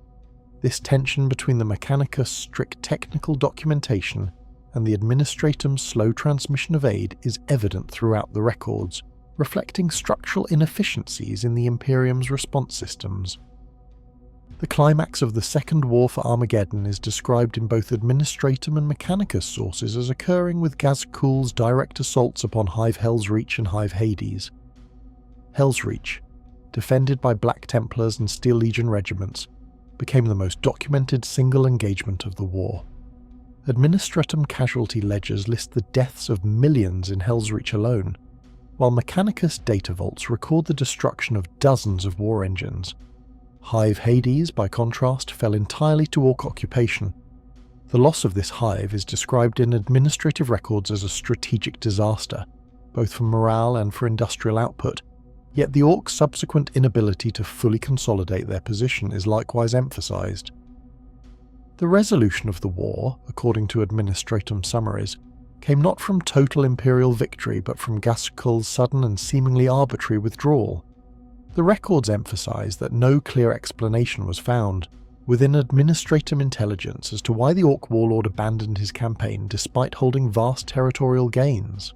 This tension between the Mechanicus' strict technical documentation and the Administratum's slow transmission of aid is evident throughout the records, reflecting structural inefficiencies in the Imperium's response systems. The climax of the Second War for Armageddon is described in both Administratum and Mechanicus sources as occurring with Ghazghkull's direct assaults upon Hive Hellsreach and Hive Hades. Hellsreach, defended by Black Templars and Steel Legion regiments, became the most documented single engagement of the war. Administratum casualty ledgers list the deaths of millions in Hellsreach alone, while Mechanicus data vaults record the destruction of dozens of war engines. Hive Hades, by contrast, fell entirely to Orc occupation. The loss of this hive is described in administrative records as a strategic disaster, both for morale and for industrial output, yet the Orcs' subsequent inability to fully consolidate their position is likewise emphasized. The resolution of the war, according to Administratum summaries, came not from total Imperial victory but from Ghazghkull's sudden and seemingly arbitrary withdrawal. The records emphasize that no clear explanation was found within Administratum intelligence as to why the Orc warlord abandoned his campaign despite holding vast territorial gains.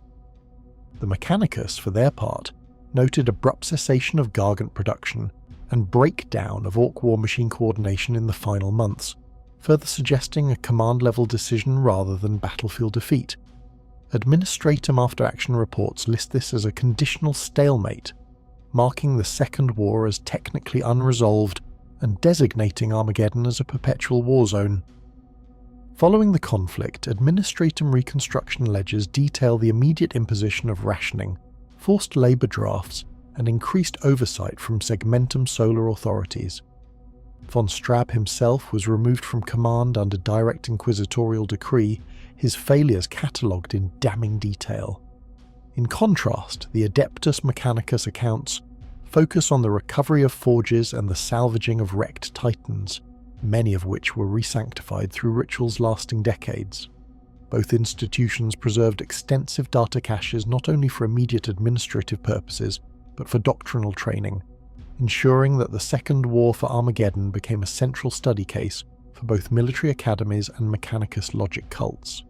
The Mechanicus, for their part, noted abrupt cessation of Gargant production and breakdown of Orc war machine coordination in the final months, further suggesting a command-level decision rather than battlefield defeat. Administratum after-action reports list this as a conditional stalemate, marking the Second War as technically unresolved and designating Armageddon as a perpetual war zone. Following the conflict, Administratum reconstruction ledgers detail the immediate imposition of rationing, forced labour drafts, and increased oversight from Segmentum solar authorities. Von Straub himself was removed from command under direct inquisitorial decree, his failures catalogued in damning detail. In contrast, the Adeptus Mechanicus accounts focus on the recovery of forges and the salvaging of wrecked titans, many of which were resanctified through rituals lasting decades. Both institutions preserved extensive data caches not only for immediate administrative purposes, but for doctrinal training, ensuring that the Second War for Armageddon became a central study case for both military academies and Mechanicus logic cults.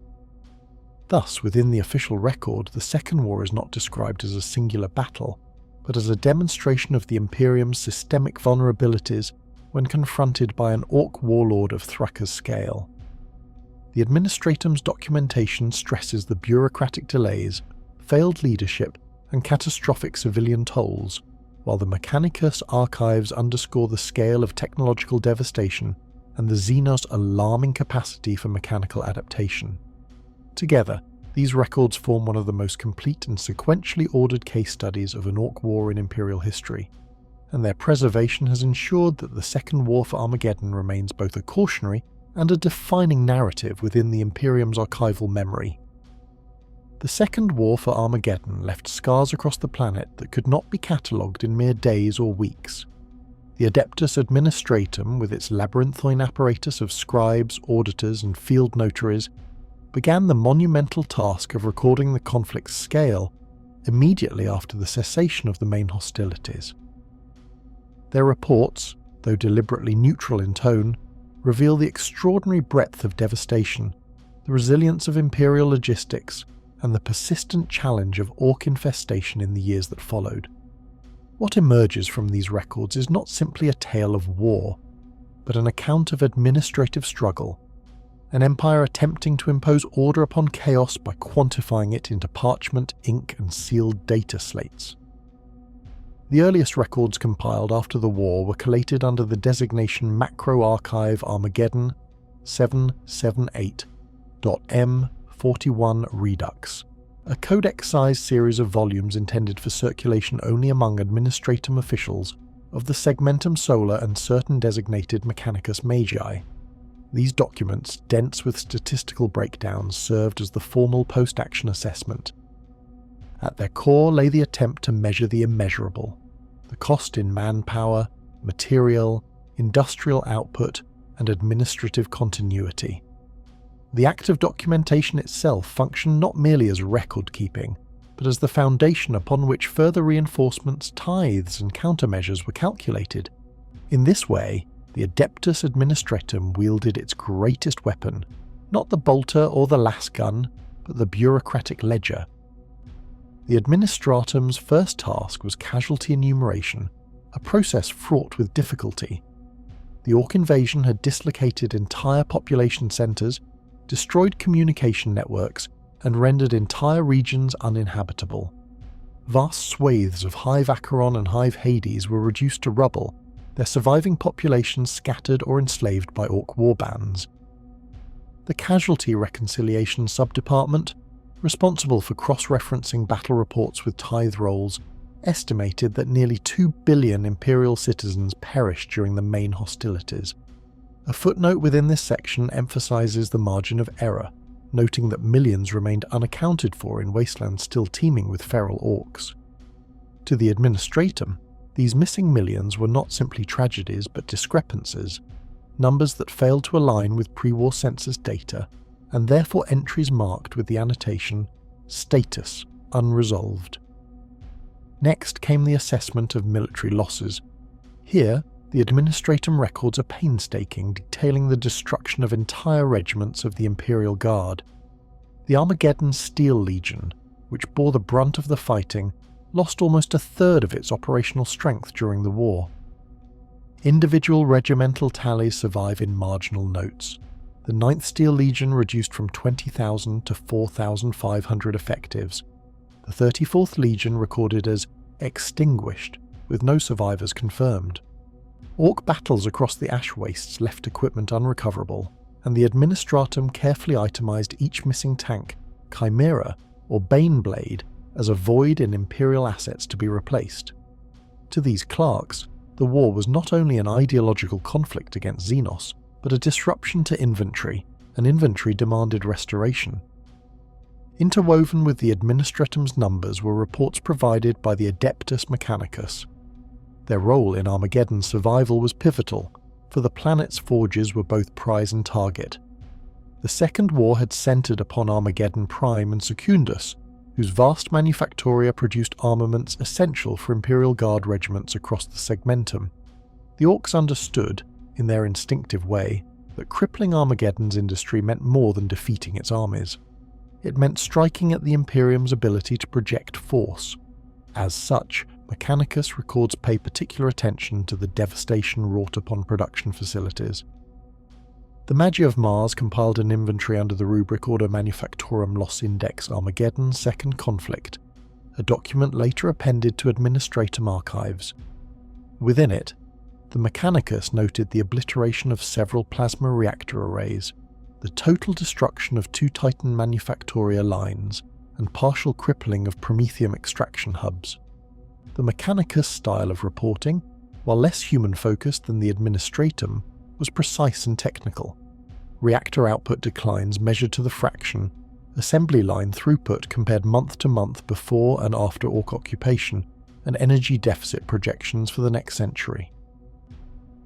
Thus, within the official record, the Second War is not described as a singular battle, but as a demonstration of the Imperium's systemic vulnerabilities when confronted by an Orc warlord of Thraka's scale. The Administratum's documentation stresses the bureaucratic delays, failed leadership, and catastrophic civilian tolls, while the Mechanicus archives underscore the scale of technological devastation and the xenos' alarming capacity for mechanical adaptation. Together, these records form one of the most complete and sequentially ordered case studies of an Orc war in Imperial history, and their preservation has ensured that the Second War for Armageddon remains both a cautionary and a defining narrative within the Imperium's archival memory. The Second War for Armageddon left scars across the planet that could not be catalogued in mere days or weeks. The Adeptus Administratum, with its labyrinthine apparatus of scribes, auditors, and field notaries, began the monumental task of recording the conflict's scale immediately after the cessation of the main hostilities. Their reports, though deliberately neutral in tone, reveal the extraordinary breadth of devastation, the resilience of Imperial logistics, and the persistent challenge of Orc infestation in the years that followed. What emerges from these records is not simply a tale of war, but an account of administrative struggle, an empire attempting to impose order upon chaos by quantifying it into parchment, ink, and sealed data slates. The earliest records compiled after the war were collated under the designation Macro Archive Armageddon 778.M41 Redux, a codex-sized series of volumes intended for circulation only among Administratum officials of the Segmentum Solar and certain designated Mechanicus Magi. These documents, dense with statistical breakdowns, served as the formal post-action assessment. At their core lay the attempt to measure the immeasurable, the cost in manpower, material, industrial output, and administrative continuity. The act of documentation itself functioned not merely as record-keeping, but as the foundation upon which further reinforcements, tithes, and countermeasures were calculated. In this way, the Adeptus Administratum wielded its greatest weapon, not the bolter or the lasgun, but the bureaucratic ledger. The Administratum's first task was casualty enumeration, a process fraught with difficulty. The Orc invasion had dislocated entire population centres, destroyed communication networks, and rendered entire regions uninhabitable. Vast swathes of Hive Acheron and Hive Hades were reduced to rubble, their surviving populations scattered or enslaved by Orc warbands. The Casualty Reconciliation Subdepartment, responsible for cross-referencing battle reports with tithe rolls, estimated that nearly 2 billion Imperial citizens perished during the main hostilities. A footnote within this section emphasises the margin of error, noting that millions remained unaccounted for in wastelands still teeming with feral Orcs. To the Administratum, these missing millions were not simply tragedies but discrepancies, numbers that failed to align with pre-war census data, and therefore entries marked with the annotation Status Unresolved. Next came the assessment of military losses. Here, the Administratum records are painstaking, detailing the destruction of entire regiments of the Imperial Guard. The Armageddon Steel Legion, which bore the brunt of the fighting, lost almost a third of its operational strength during the war. Individual regimental tallies survive in marginal notes. The 9th Steel Legion reduced from 20,000 to 4,500 effectives. The 34th Legion recorded as extinguished, with no survivors confirmed. Orc battles across the ash wastes left equipment unrecoverable, and the Administratum carefully itemised each missing tank, chimera, or baneblade as a void in Imperial assets to be replaced. To these clerks, the war was not only an ideological conflict against xenos, but a disruption to inventory, and inventory demanded restoration. Interwoven with the Administratum's numbers were reports provided by the Adeptus Mechanicus. Their role in Armageddon's survival was pivotal, for the planet's forges were both prize and target. The Second War had centred upon Armageddon Prime and Secundus, whose vast manufactoria produced armaments essential for Imperial Guard regiments across the Segmentum. The Orcs understood, in their instinctive way, that crippling Armageddon's industry meant more than defeating its armies. It meant striking at the Imperium's ability to project force. As such, Mechanicus records pay particular attention to the devastation wrought upon production facilities. The Magi of Mars compiled an inventory under the rubric Ordo Manufactorum Loss Index Armageddon Second Conflict, a document later appended to Administratum archives. Within it, the Mechanicus noted the obliteration of several plasma reactor arrays, the total destruction of 2 Titan Manufactoria lines, and partial crippling of Promethium extraction hubs. The Mechanicus style of reporting, while less human-focused than the Administratum, was precise and technical. Reactor output declines measured to the fraction, assembly line throughput compared month to month before and after Orc occupation, and energy deficit projections for the next century.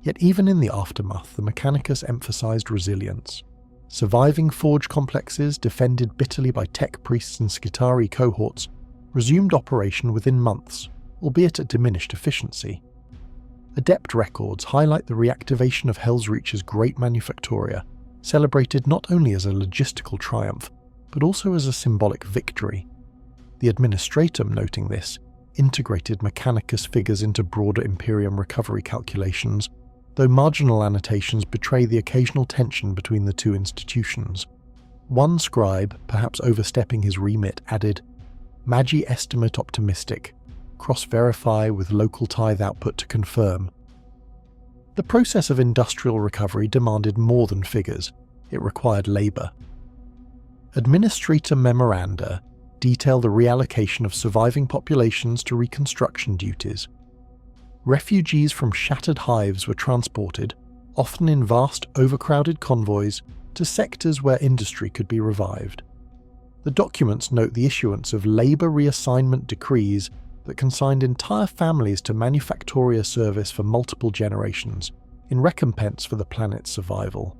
Yet even in the aftermath, the Mechanicus emphasized resilience. Surviving forge complexes, defended bitterly by tech priests and Skitarii cohorts, resumed operation within months, albeit at diminished efficiency. Adept records highlight the reactivation of Hell's Reach's Great Manufactoria, celebrated not only as a logistical triumph, but also as a symbolic victory. The Administratum, noting this, integrated Mechanicus figures into broader Imperium recovery calculations, though marginal annotations betray the occasional tension between the two institutions. One scribe, perhaps overstepping his remit, added, "Magi estimate optimistic. Cross-verify with local tithe output to confirm." The process of industrial recovery demanded more than figures. It required labour. Administrator memoranda detail the reallocation of surviving populations to reconstruction duties. Refugees from shattered hives were transported, often in vast, overcrowded convoys, to sectors where industry could be revived. The documents note the issuance of labour reassignment decrees that consigned entire families to manufactoria service for multiple generations, in recompense for the planet's survival.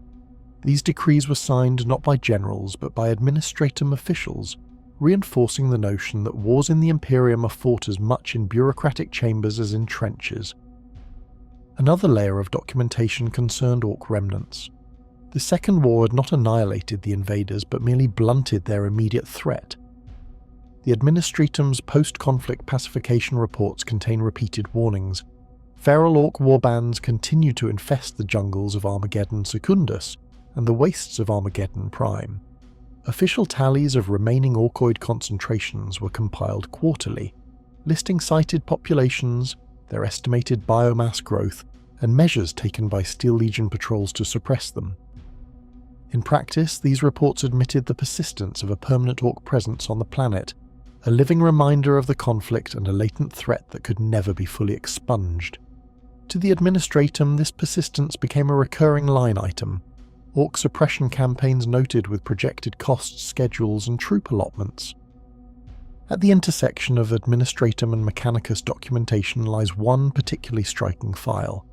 These decrees were signed not by generals but by Administratum officials, reinforcing the notion that wars in the Imperium are fought as much in bureaucratic chambers as in trenches. Another layer of documentation concerned Orc remnants. The Second War had not annihilated the invaders but merely blunted their immediate threat. The Administratum's post-conflict pacification reports contain repeated warnings. Feral Orc warbands continue to infest the jungles of Armageddon Secundus and the wastes of Armageddon Prime. Official tallies of remaining Orcoid concentrations were compiled quarterly, listing sighted populations, their estimated biomass growth, and measures taken by Steel Legion patrols to suppress them. In practice, these reports admitted the persistence of a permanent Orc presence on the planet, a living reminder of the conflict and a latent threat that could never be fully expunged. To the Administratum, this persistence became a recurring line item. Orc suppression campaigns noted with projected costs, schedules, and troop allotments. At the intersection of Administratum and Mechanicus documentation lies one particularly striking file,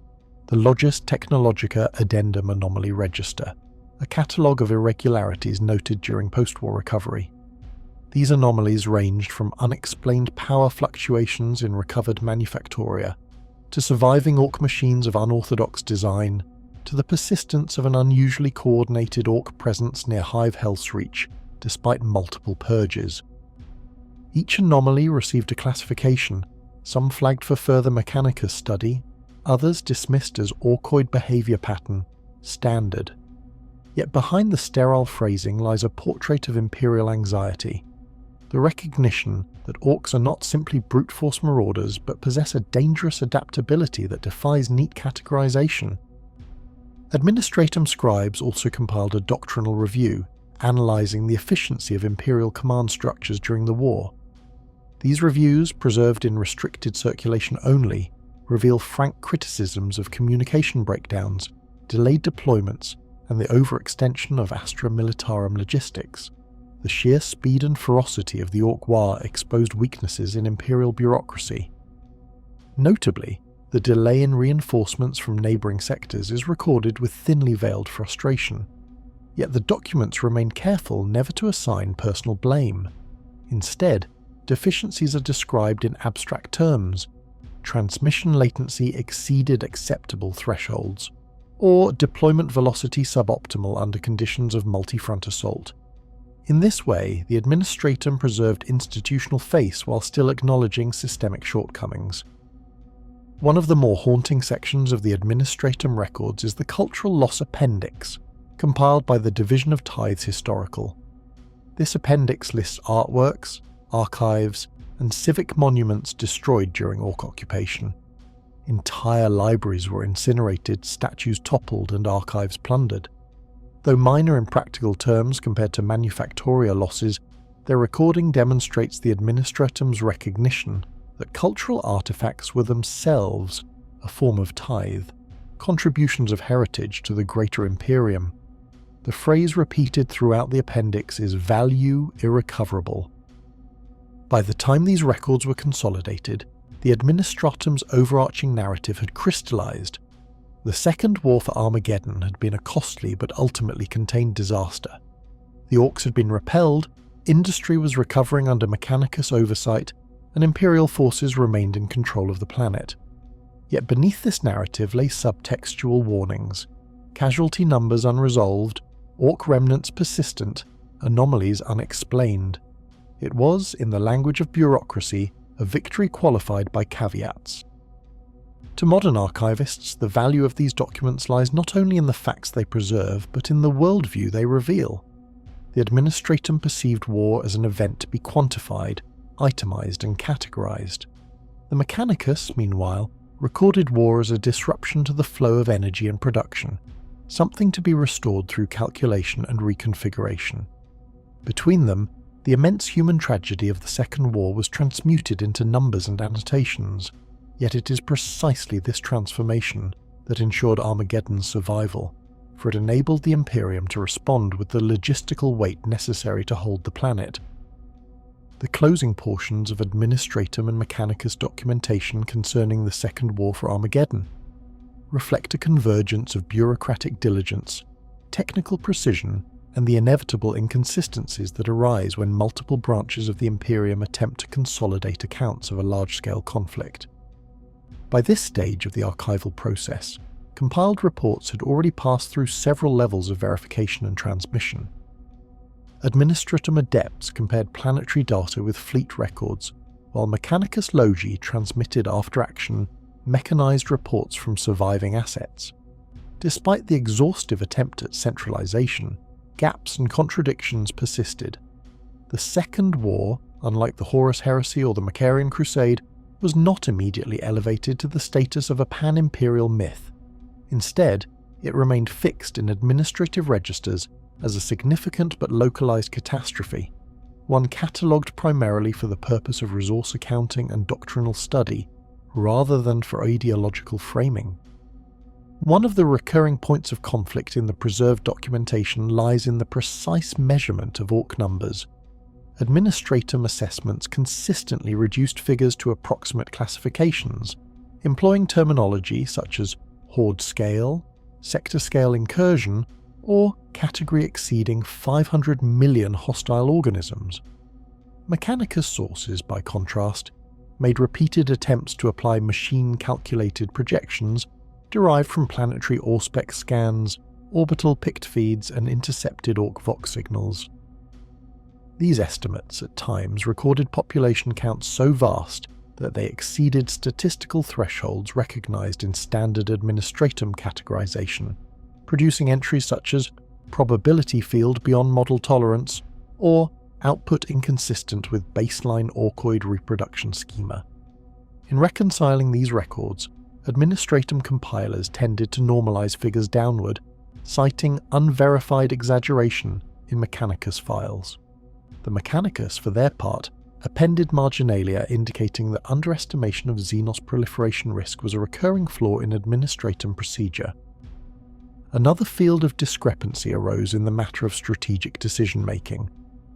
the Logis Technologica Addendum Anomaly Register, a catalogue of irregularities noted during post-war recovery. These anomalies ranged from unexplained power fluctuations in recovered manufactoria, to surviving Orc machines of unorthodox design, to the persistence of an unusually coordinated Orc presence near Hive Hell's Reach, despite multiple purges. Each anomaly received a classification, some flagged for further Mechanicus study, others dismissed as Orcoid behaviour pattern, standard. Yet behind the sterile phrasing lies a portrait of Imperial anxiety, the recognition that Orcs are not simply brute force marauders but possess a dangerous adaptability that defies neat categorization. Administratum scribes also compiled a doctrinal review, analysing the efficiency of Imperial command structures during the war. These reviews, preserved in restricted circulation only, reveal frank criticisms of communication breakdowns, delayed deployments, and the overextension of Astra Militarum logistics. The sheer speed and ferocity of the Orc Waaagh exposed weaknesses in Imperial bureaucracy. Notably, the delay in reinforcements from neighbouring sectors is recorded with thinly veiled frustration, yet the documents remain careful never to assign personal blame. Instead, deficiencies are described in abstract terms. Transmission latency exceeded acceptable thresholds, or deployment velocity suboptimal under conditions of multi-front assault. In this way, the Administratum preserved institutional face while still acknowledging systemic shortcomings. One of the more haunting sections of the Administratum records is the Cultural Loss Appendix, compiled by the Division of Tithes Historical. This appendix lists artworks, archives, and civic monuments destroyed during Orc occupation. Entire libraries were incinerated, statues toppled, and archives plundered. Though minor in practical terms compared to Manufactoria losses, their recording demonstrates the Administratum's recognition that cultural artifacts were themselves a form of tithe, contributions of heritage to the greater Imperium. The phrase repeated throughout the appendix is value irrecoverable. By the time these records were consolidated, the Administratum's overarching narrative had crystallized. The Second War for Armageddon had been a costly but ultimately contained disaster. The Orcs had been repelled, industry was recovering under Mechanicus oversight, and Imperial forces remained in control of the planet. Yet beneath this narrative lay subtextual warnings: casualty numbers unresolved, Orc remnants persistent, anomalies unexplained. It was, in the language of bureaucracy, a victory qualified by caveats. To modern archivists, the value of these documents lies not only in the facts they preserve, but in the worldview they reveal. The Administratum perceived war as an event to be quantified, itemized, and categorized. The Mechanicus, meanwhile, recorded war as a disruption to the flow of energy and production, something to be restored through calculation and reconfiguration. Between them, the immense human tragedy of the Second War was transmuted into numbers and annotations, yet it is precisely this transformation that ensured Armageddon's survival, for it enabled the Imperium to respond with the logistical weight necessary to hold the planet. The closing portions of Administratum and Mechanicus documentation concerning the Second War for Armageddon reflect a convergence of bureaucratic diligence, technical precision, and the inevitable inconsistencies that arise when multiple branches of the Imperium attempt to consolidate accounts of a large-scale conflict. By this stage of the archival process, compiled reports had already passed through several levels of verification and transmission. Administratum adepts compared planetary data with fleet records, while Mechanicus Logi transmitted after-action, mechanized reports from surviving assets. Despite the exhaustive attempt at centralization, gaps and contradictions persisted. The Second War, unlike the Horus Heresy or the Macarian Crusade, was not immediately elevated to the status of a pan-imperial myth. Instead, it remained fixed in administrative registers as a significant but localized catastrophe, one catalogued primarily for the purpose of resource accounting and doctrinal study, rather than for ideological framing. One of the recurring points of conflict in the preserved documentation lies in the precise measurement of Orc numbers. Administratum assessments consistently reduced figures to approximate classifications, employing terminology such as horde scale, sector scale incursion, or category exceeding 500 million hostile organisms. Mechanicus sources, by contrast, made repeated attempts to apply machine-calculated projections derived from planetary Auspex scans, orbital pict feeds, and intercepted Orc Vox signals. These estimates at times recorded population counts so vast that they exceeded statistical thresholds recognized in standard Administratum categorization, producing entries such as probability field beyond model tolerance or output inconsistent with baseline Orcoid reproduction schema. In reconciling these records, Administratum compilers tended to normalize figures downward, citing unverified exaggeration in Mechanicus files. The Mechanicus, for their part, appended marginalia indicating that underestimation of xenos proliferation risk was a recurring flaw in Administratum procedure. Another field of discrepancy arose in the matter of strategic decision-making.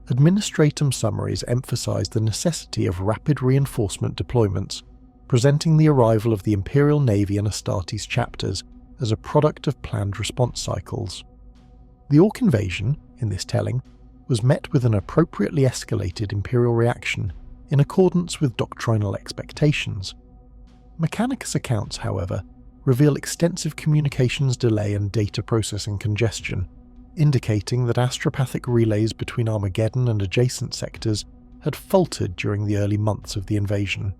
Administratum summaries emphasized the necessity of rapid reinforcement deployments, presenting the arrival of the Imperial Navy and Astartes chapters as a product of planned response cycles. The Orc invasion, in this telling, was met with an appropriately escalated Imperial reaction in accordance with doctrinal expectations. Mechanicus accounts, however, reveal extensive communications delay and data processing congestion, indicating that astropathic relays between Armageddon and adjacent sectors had faltered during the early months of the invasion.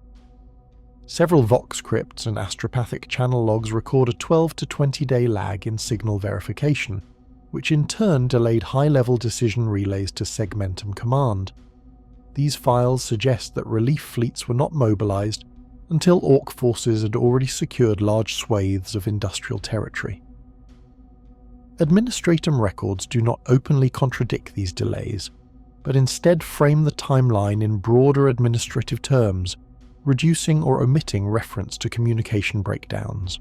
Several Vox crypts and astropathic channel logs record a 12 to 20-day lag in signal verification, which in turn delayed high-level decision relays to Segmentum Command. These files suggest that relief fleets were not mobilized until Orc forces had already secured large swathes of industrial territory. Administratum records do not openly contradict these delays, but instead frame the timeline in broader administrative terms, reducing or omitting reference to communication breakdowns.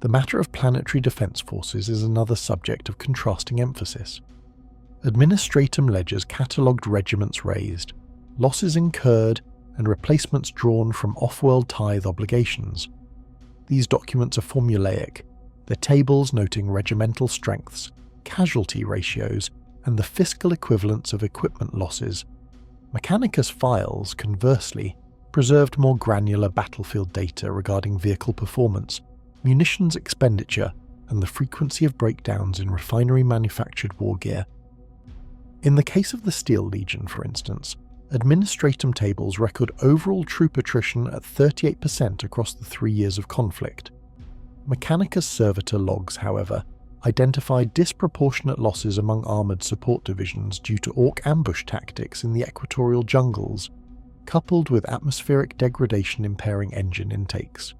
The matter of planetary defense forces is another subject of contrasting emphasis. Administratum ledgers catalogued regiments raised, losses incurred, and replacements drawn from off-world tithe obligations. These documents are formulaic, their tables noting regimental strengths, casualty ratios, and the fiscal equivalents of equipment losses. Mechanicus files, conversely, preserved more granular battlefield data regarding vehicle performance, munitions expenditure, and the frequency of breakdowns in refinery-manufactured war gear. In the case of the Steel Legion, for instance, Administratum tables record overall troop attrition at 38% across the 3 years of conflict. Mechanicus Servitor logs, however, identify disproportionate losses among armoured support divisions due to Orc ambush tactics in the equatorial jungles, coupled with atmospheric degradation impairing engine intakes.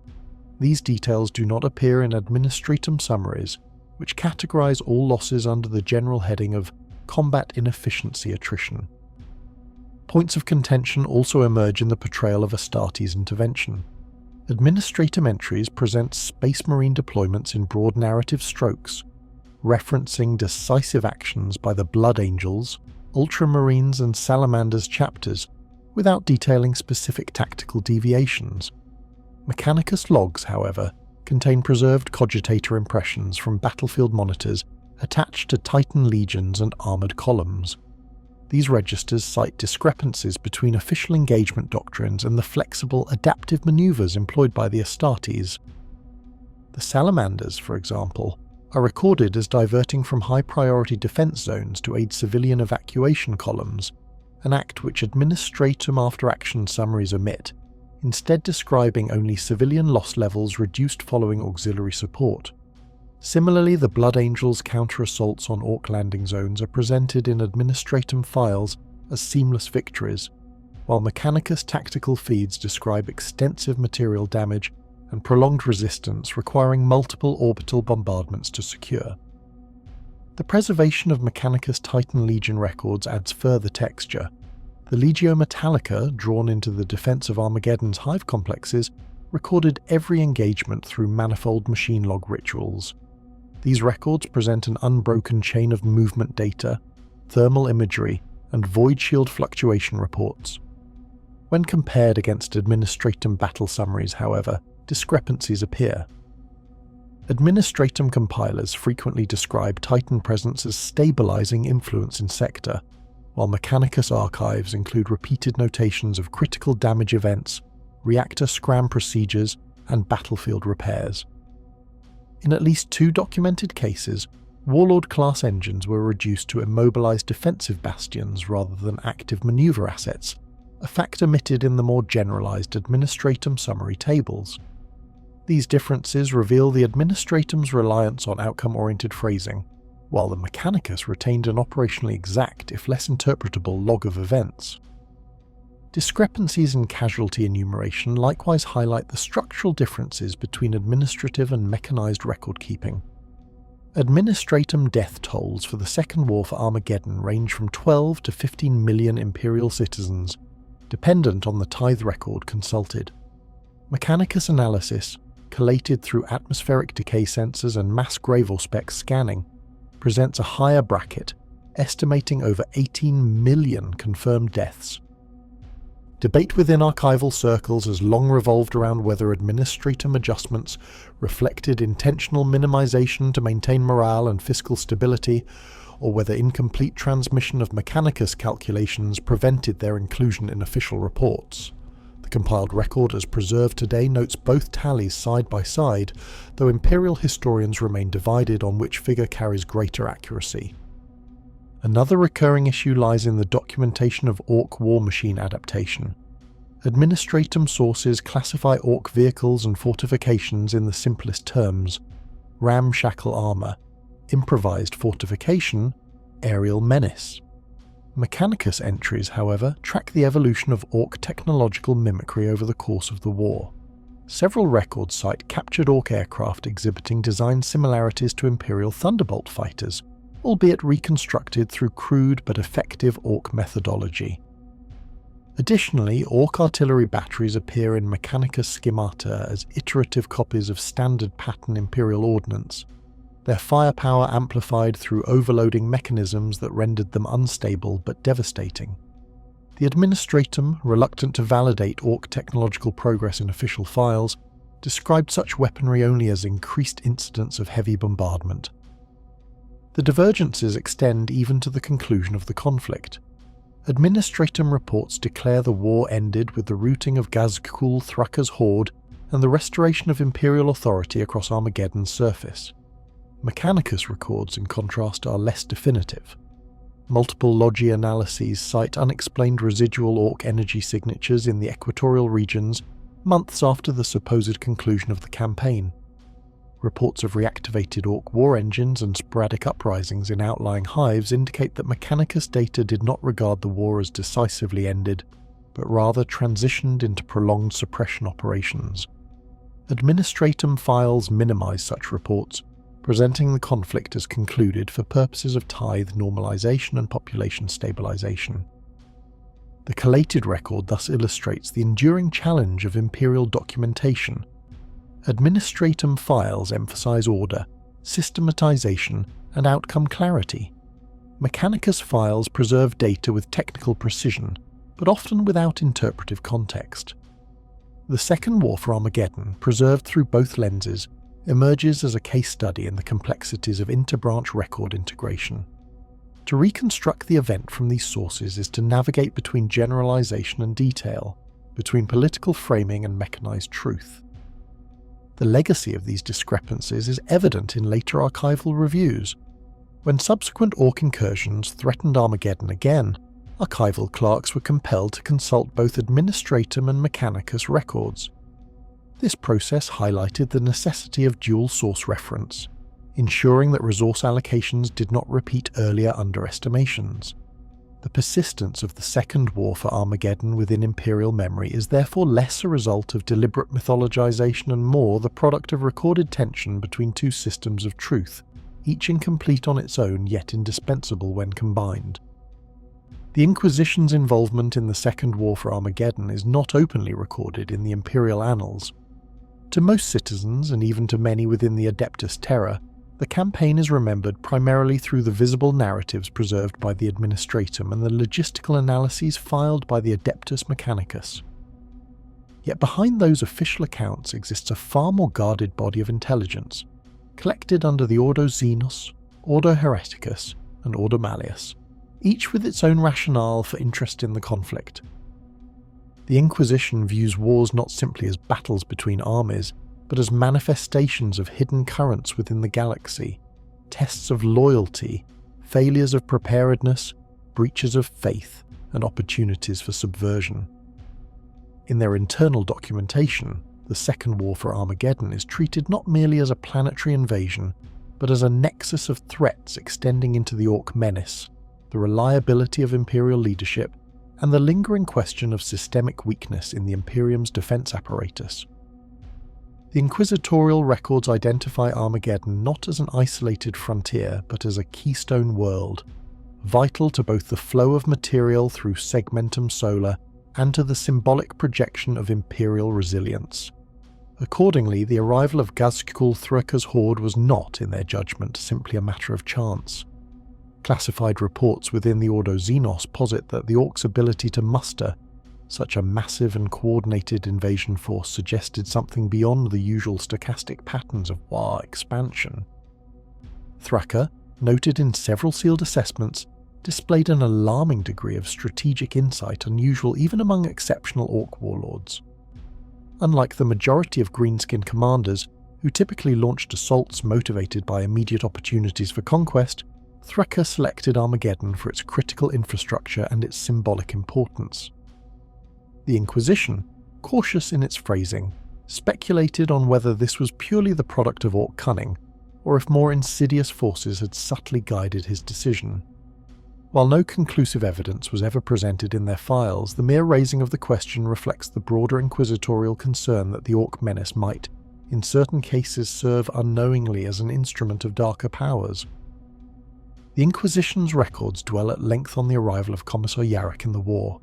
These details do not appear in Administratum summaries, which categorize all losses under the general heading of combat inefficiency attrition. Points of contention also emerge in the portrayal of Astartes' intervention. Administratum entries present Space Marine deployments in broad narrative strokes, referencing decisive actions by the Blood Angels, Ultramarines and Salamanders chapters, without detailing specific tactical deviations. Mechanicus logs, however, contain preserved cogitator impressions from battlefield monitors attached to Titan legions and armoured columns. These registers cite discrepancies between official engagement doctrines and the flexible, adaptive manoeuvres employed by the Astartes. The Salamanders, for example, are recorded as diverting from high-priority defence zones to aid civilian evacuation columns, an act which Administratum after-action summaries omit, instead describing only civilian loss levels reduced following auxiliary support. Similarly, the Blood Angels' counter-assaults on Orc landing zones are presented in Administratum files as seamless victories, while Mechanicus tactical feeds describe extensive material damage and prolonged resistance requiring multiple orbital bombardments to secure. The preservation of Mechanicus Titan Legion records adds further texture. The Legio Metallica, drawn into the defense of Armageddon's hive complexes, recorded every engagement through manifold machine log rituals. These records present an unbroken chain of movement data, thermal imagery, and void shield fluctuation reports. When compared against Administratum battle summaries, however, discrepancies appear. Administratum compilers frequently describe Titan presence as stabilizing influence in sector, while Mechanicus archives include repeated notations of critical damage events, reactor scram procedures, and battlefield repairs. In at least 2 documented cases, Warlord-class engines were reduced to immobilized defensive bastions rather than active maneuver assets, a fact omitted in the more generalized Administratum summary tables. These differences reveal the Administratum's reliance on outcome-oriented phrasing, while the Mechanicus retained an operationally exact, if less interpretable, log of events. Discrepancies in casualty enumeration likewise highlight the structural differences between administrative and mechanized record-keeping. Administratum death tolls for the Second War for Armageddon range from 12 to 15 million Imperial citizens, dependent on the tithe record consulted. Mechanicus analysis, collated through atmospheric decay sensors and mass gravospec scanning, presents a higher bracket, estimating over 18 million confirmed deaths. Debate within archival circles has long revolved around whether Administratum adjustments reflected intentional minimization to maintain morale and fiscal stability, or whether incomplete transmission of Mechanicus calculations prevented their inclusion in official reports. The The compiled record as preserved today notes both tallies side by side, though Imperial historians remain divided on which figure carries greater accuracy. Another recurring issue lies in the documentation of Orc war machine adaptation. Administratum sources classify Orc vehicles and fortifications in the simplest terms: ramshackle armour, improvised fortification, aerial menace. Mechanicus entries, however, track the evolution of Orc technological mimicry over the course of the war. Several records cite captured Orc aircraft exhibiting design similarities to Imperial Thunderbolt fighters, albeit reconstructed through crude but effective Orc methodology. Additionally, Orc artillery batteries appear in Mechanicus schemata as iterative copies of standard pattern Imperial ordnance, their firepower amplified through overloading mechanisms that rendered them unstable but devastating. The Administratum, reluctant to validate Orc technological progress in official files, described such weaponry only as increased incidents of heavy bombardment. The divergences extend even to the conclusion of the conflict. Administratum reports declare the war ended with the routing of Ghazghkull Thraka's horde and the restoration of Imperial authority across Armageddon's surface. Mechanicus records, in contrast, are less definitive. Multiple Logi analyses cite unexplained residual Orc energy signatures in the equatorial regions months after the supposed conclusion of the campaign. Reports of reactivated Orc war engines and sporadic uprisings in outlying hives indicate that Mechanicus data did not regard the war as decisively ended, but rather transitioned into prolonged suppression operations. Administratum files minimize such reports, presenting the conflict as concluded for purposes of tithe normalization and population stabilization. The collated record thus illustrates the enduring challenge of Imperial documentation. Administratum files emphasize order, systematization, and outcome clarity. Mechanicus files preserve data with technical precision, but often without interpretive context. The Second War for Armageddon, preserved through both lenses, emerges as a case study in the complexities of interbranch record integration. To reconstruct the event from these sources is to navigate between generalization and detail, between political framing and mechanized truth. The legacy of these discrepancies is evident in later archival reviews. When subsequent Orc incursions threatened Armageddon again, archival clerks were compelled to consult both Administratum and Mechanicus records. This process highlighted the necessity of dual source reference, ensuring that resource allocations did not repeat earlier underestimations. The persistence of the Second War for Armageddon within Imperial memory is therefore less a result of deliberate mythologization and more the product of recorded tension between two systems of truth, each incomplete on its own yet indispensable when combined. The Inquisition's involvement in the Second War for Armageddon is not openly recorded in the Imperial annals. To most citizens, and even to many within the Adeptus Terra, the campaign is remembered primarily through the visible narratives preserved by the Administratum and the logistical analyses filed by the Adeptus Mechanicus. Yet behind those official accounts exists a far more guarded body of intelligence, collected under the Ordo Xenos, Ordo Hereticus, and Ordo Malleus, each with its own rationale for interest in the conflict. The Inquisition views wars not simply as battles between armies, but as manifestations of hidden currents within the galaxy, tests of loyalty, failures of preparedness, breaches of faith, and opportunities for subversion. In their internal documentation, the Second War for Armageddon is treated not merely as a planetary invasion, but as a nexus of threats extending into the Orc menace, the reliability of Imperial leadership, and the lingering question of systemic weakness in the Imperium's defense apparatus. The inquisitorial records identify Armageddon not as an isolated frontier, but as a keystone world, vital to both the flow of material through segmentum solar and to the symbolic projection of Imperial resilience. Accordingly, the arrival of Ghazghkull Thraka's horde was not, in their judgment, simply a matter of chance. Classified reports within the Ordo Xenos posit that the Orcs' ability to muster such a massive and coordinated invasion force suggested something beyond the usual stochastic patterns of Waaagh expansion. Thraka, noted in several sealed assessments, displayed an alarming degree of strategic insight unusual even among exceptional Orc warlords. Unlike the majority of greenskin commanders, who typically launched assaults motivated by immediate opportunities for conquest, Thraka selected Armageddon for its critical infrastructure and its symbolic importance. The Inquisition, cautious in its phrasing, speculated on whether this was purely the product of Orc cunning, or if more insidious forces had subtly guided his decision. While no conclusive evidence was ever presented in their files, the mere raising of the question reflects the broader inquisitorial concern that the Orc menace might, in certain cases, serve unknowingly as an instrument of darker powers. The Inquisition's records dwell at length on the arrival of Commissar Yarrick in the war.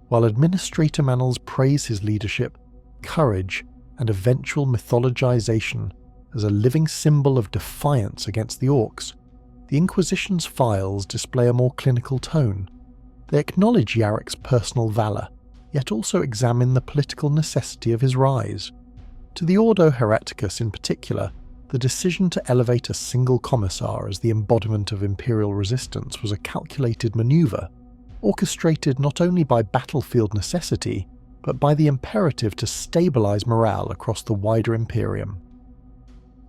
While Administrator Annals praise his leadership, courage, and eventual mythologization as a living symbol of defiance against the Orcs, the Inquisition's files display a more clinical tone. They acknowledge Yarrick's personal valour, yet also examine the political necessity of his rise. To the Ordo Hereticus in particular, the decision to elevate a single commissar as the embodiment of Imperial resistance was a calculated manoeuvre, orchestrated not only by battlefield necessity, but by the imperative to stabilise morale across the wider Imperium.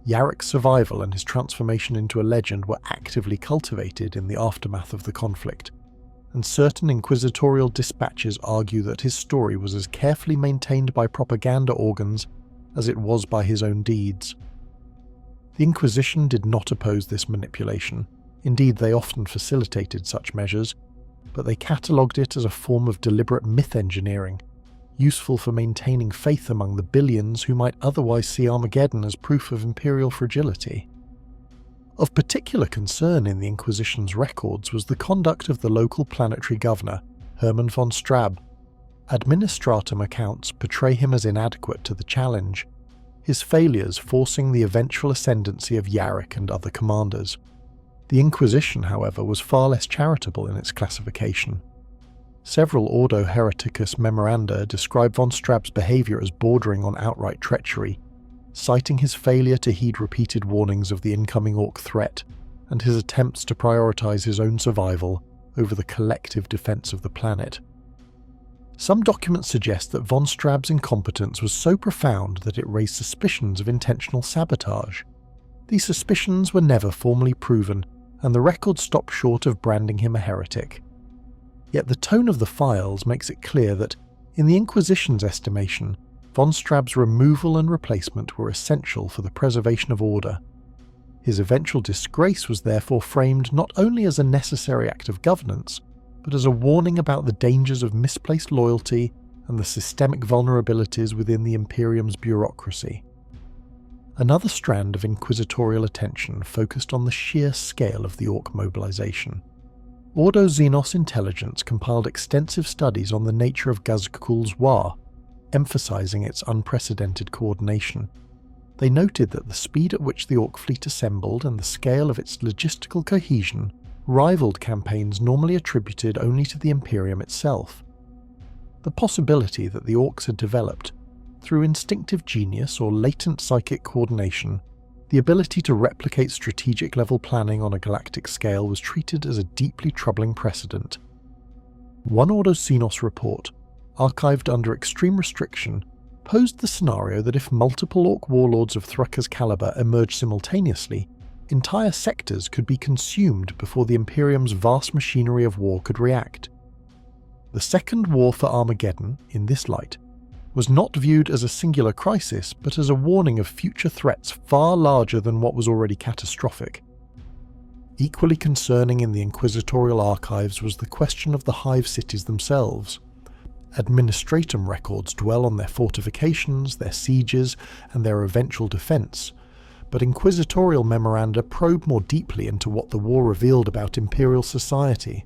Yarrick's survival and his transformation into a legend were actively cultivated in the aftermath of the conflict, and certain inquisitorial dispatches argue that his story was as carefully maintained by propaganda organs as it was by his own deeds. The Inquisition did not oppose this manipulation. Indeed, they often facilitated such measures, but they catalogued it as a form of deliberate myth engineering, useful for maintaining faith among the billions who might otherwise see Armageddon as proof of Imperial fragility. Of particular concern in the Inquisition's records was the conduct of the local planetary governor, Hermann von Strab. Administratum accounts portray him as inadequate to the challenge, his failures forcing the eventual ascendancy of Yarrick and other commanders. The Inquisition, however, was far less charitable in its classification. Several Ordo Hereticus memoranda describe von Strab's behaviour as bordering on outright treachery, citing his failure to heed repeated warnings of the incoming Orc threat and his attempts to prioritise his own survival over the collective defence of the planet. Some documents suggest that von Strab's incompetence was so profound that it raised suspicions of intentional sabotage. These suspicions were never formally proven, and the record stopped short of branding him a heretic. Yet the tone of the files makes it clear that, in the Inquisition's estimation, von Strab's removal and replacement were essential for the preservation of order. His eventual disgrace was therefore framed not only as a necessary act of governance, but as a warning about the dangers of misplaced loyalty and the systemic vulnerabilities within the Imperium's bureaucracy. Another strand of inquisitorial attention focused on the sheer scale of the Orc mobilization. Ordo Xenos Intelligence compiled extensive studies on the nature of Ghazghkull's Waaagh, emphasizing its unprecedented coordination. They noted that the speed at which the Orc fleet assembled and the scale of its logistical cohesion rivaled campaigns normally attributed only to the Imperium itself. The possibility that the Orcs had developed, through instinctive genius or latent psychic coordination, the ability to replicate strategic-level planning on a galactic scale was treated as a deeply troubling precedent. One Ordo Xenos report, archived under extreme restriction, posed the scenario that if multiple Orc warlords of Thraka's caliber emerged simultaneously, entire sectors could be consumed before the Imperium's vast machinery of war could react. The Second War for Armageddon, in this light, was not viewed as a singular crisis, but as a warning of future threats far larger than what was already catastrophic. Equally concerning in the inquisitorial archives was the question of the hive cities themselves. Administratum records dwell on their fortifications, their sieges, and their eventual defence, but inquisitorial memoranda probe more deeply into what the war revealed about Imperial society.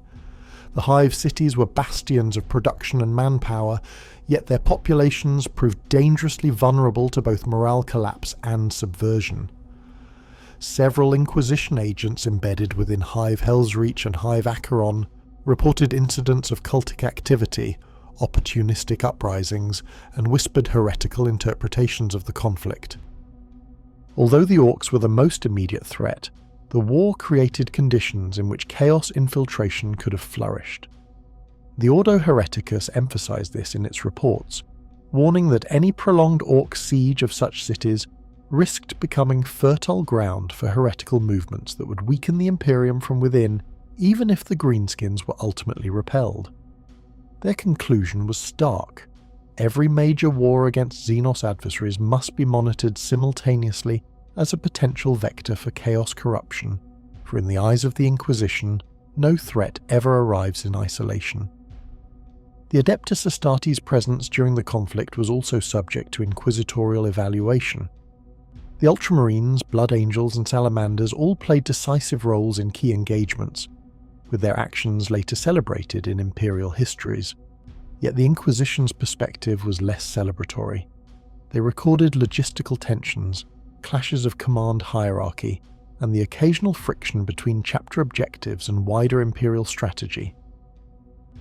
The hive cities were bastions of production and manpower, yet their populations proved dangerously vulnerable to both morale collapse and subversion. Several Inquisition agents embedded within Hive Hellsreach and Hive Acheron reported incidents of cultic activity, opportunistic uprisings, and whispered heretical interpretations of the conflict. Although the Orcs were the most immediate threat, The war created conditions in which chaos infiltration could have flourished. The Ordo Hereticus emphasized this in its reports, warning that any prolonged Orc siege of such cities risked becoming fertile ground for heretical movements that would weaken the Imperium from within, even if the Greenskins were ultimately repelled. Their conclusion was stark. Every major war against Xenos adversaries must be monitored simultaneously as a potential vector for chaos corruption, for in the eyes of the Inquisition, no threat ever arrives in isolation. The Adeptus Astartes' presence during the conflict was also subject to inquisitorial evaluation. The Ultramarines, Blood Angels and Salamanders all played decisive roles in key engagements, with their actions later celebrated in Imperial histories. Yet the Inquisition's perspective was less celebratory. They recorded logistical tensions, clashes of command hierarchy, and the occasional friction between chapter objectives and wider Imperial strategy.